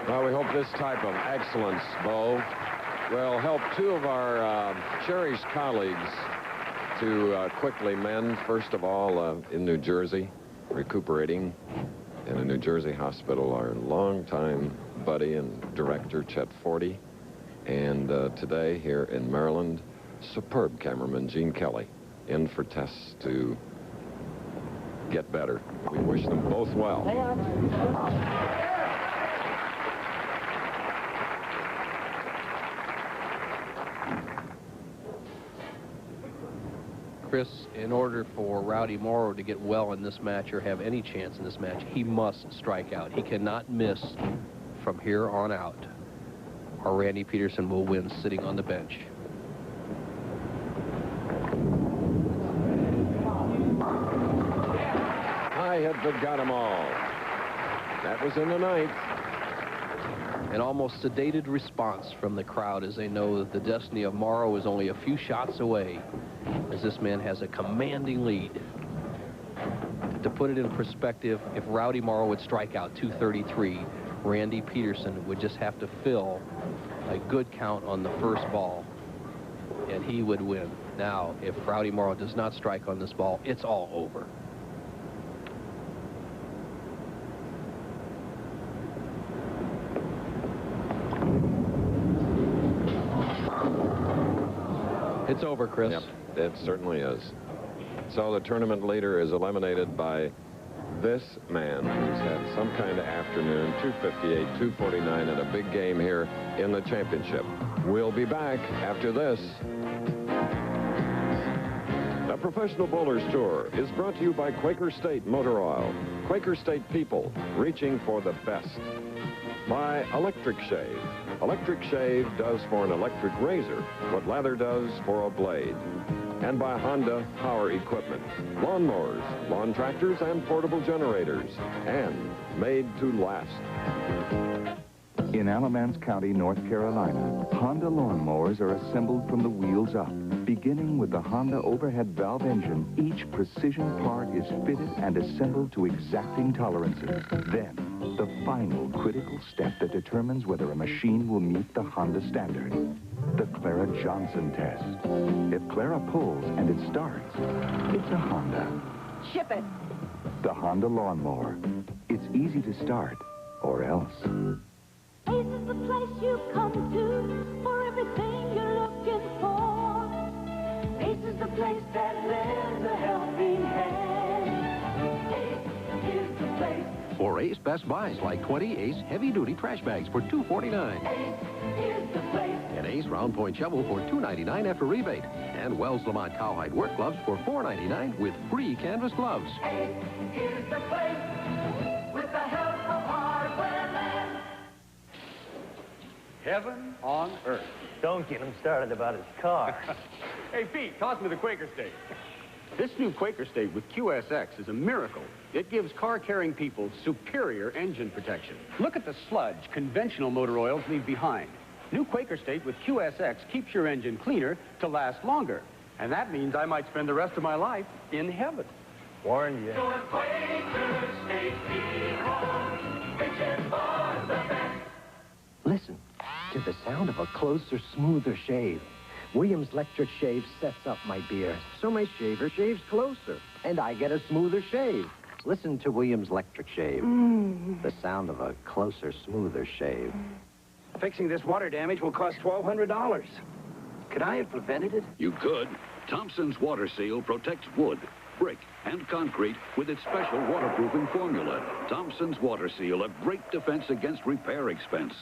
Well, we hope this type of excellence, Bo, will help 2 of our cherished colleagues to quickly mend. First of all, in New Jersey, recuperating in a New Jersey hospital, our longtime buddy and director, Chet Forty. And today, here in Maryland, superb cameraman Gene Kelly, in for tests to get better. We wish them both well. Chris, in order for Rowdy Morrow to get well in this match or have any chance in this match, he must strike out. He cannot miss from here on out, or Randy Peterson will win sitting on the bench. High hit that got them all. That was in the 9th. An almost sedated response from the crowd as they know that the destiny of Morrow is only a few shots away, as this man has a commanding lead. To put it in perspective, if Rowdy Morrow would strike out 233, Randy Peterson would just have to fill a good count on the first ball, and he would win. Now, if Rowdy Morrow does not strike on this ball, it's all over. It's over, Chris. Yep, it certainly is. So the tournament leader is eliminated by this man who's had some kind of afternoon, 258, 249, and a big game here in the championship. We'll be back after this. The Professional Bowlers Tour is brought to you by Quaker State Motor Oil. Quaker State people reaching for the best. By Electric Shave. Electric Shave does for an electric razor what lather does for a blade. And by Honda Power Equipment. Lawnmowers, lawn tractors, and portable generators. And made to last. In Alamance County, North Carolina, Honda lawnmowers are assembled from the wheels up. Beginning with the Honda overhead valve engine, each precision part is fitted and assembled to exacting tolerances. Then, the final critical step that determines whether a machine will meet the Honda standard. The Clara Johnson test. If Clara pulls and it starts, it's a Honda. Ship it. The Honda lawnmower. It's easy to start, or else. Ace is the place you come to for everything you're looking for. Ace is the place that lends a helping hand. Ace is the place. For Ace Best Buys, like 20 Ace heavy-duty trash bags for $2.49. Ace is the place. An Ace round point shovel for $2.99 after rebate. And Wells Lamont cowhide work gloves for $4.99 with free canvas gloves. Ace is the place with the help of Hardware Man. Heaven on earth. Don't get him started about his car. Hey, Pete, toss me the Quaker State. This new Quaker State with QSX is a miracle. It gives car-carrying people superior engine protection. Look at the sludge conventional motor oils leave behind. New Quaker State with QSX keeps your engine cleaner to last longer. And that means I might spend the rest of my life in heaven. Warned you. So if Quaker State be home, reaching for the best. Listen to the sound of a closer, smoother shave. Williams Electric Shave sets up my beer, so my shaver shaves closer, and I get a smoother shave. Listen to Williams Electric Shave. The sound of a closer, smoother shave. Fixing this water damage will cost $1,200. Could I have prevented it? You could. Thompson's Water Seal protects wood, brick, and concrete with its special waterproofing formula. Thompson's Water Seal, a great defense against repair expense.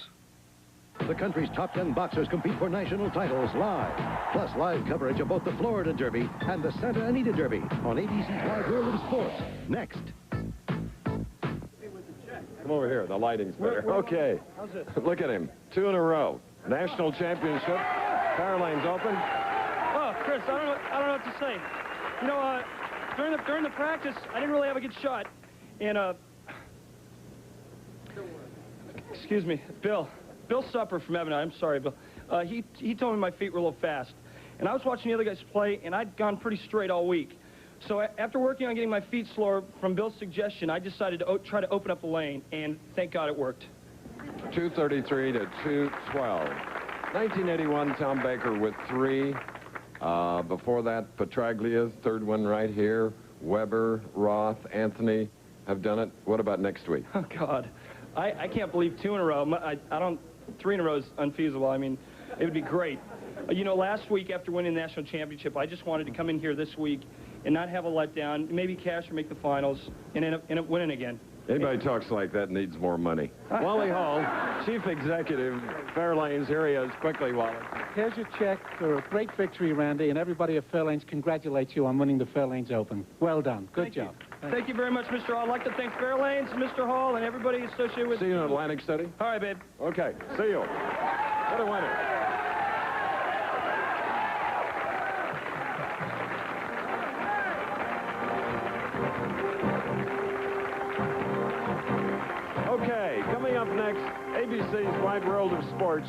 The country's top 10 boxers compete for national titles live. Plus live coverage of both the Florida Derby and the Santa Anita Derby on ABC's Live World of Sports. Next. Come over here. The lighting's better. Okay. How's it? Look at him. 2 in a row. National championship. Fairlane's Open. Oh, Chris, I don't know what to say. You know, during the practice, I didn't really have a good shot, and excuse me, Bill Supper from Evan. I'm sorry, Bill. He told me my feet were a little fast, and I was watching the other guys play, and I'd gone pretty straight all week. So after working on getting my feet slower, from Bill's suggestion, I decided to try to open up the lane, and thank God it worked. 233 to 212. 1981, Tom Baker with 3. Before that, Petraglia, third one right here. Weber, Roth, Anthony have done it. What about next week? Oh, God. I can't believe 2 in a row. 3 in a row is unfeasible. I mean, it would be great. You know, last week after winning the national championship, I just wanted to come in here this week and not have a letdown, maybe cash or make the finals, and end up winning again. Anybody talks like that needs more money. Wally Hall, Chief Executive, Fairlanes. Here he is. Quickly, Wally. Here's your check for a great victory, Randy, and everybody at Fairlanes congratulates you on winning the Fairlanes Open. Well done. Good job. Thank you very much, Mr. Hall. I'd like to thank Fairlanes, Mr. Hall, and everybody associated with... See you in Atlantic City? All right, babe. Okay. See you. What a winner. Okay, coming up next, ABC's Wide World of Sports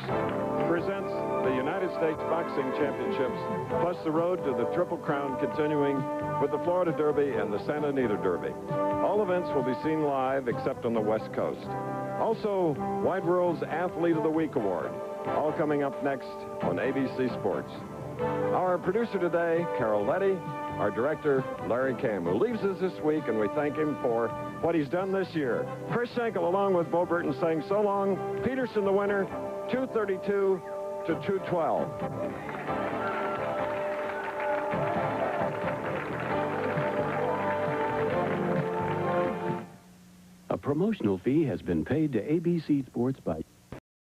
presents the United States Boxing Championships, plus the road to the Triple Crown continuing with the Florida Derby and the Santa Anita Derby. All events will be seen live except on the West Coast. Also, Wide World's Athlete of the Week Award, all coming up next on ABC Sports. Our producer today, Carol Letty, our director, Larry Cam, who leaves us this week, and we thank him for what he's done this year. Chris Schenkel, along with Bo Burton, saying so long. Peterson, the winner, 232 to 212. A promotional fee has been paid to ABC Sports by...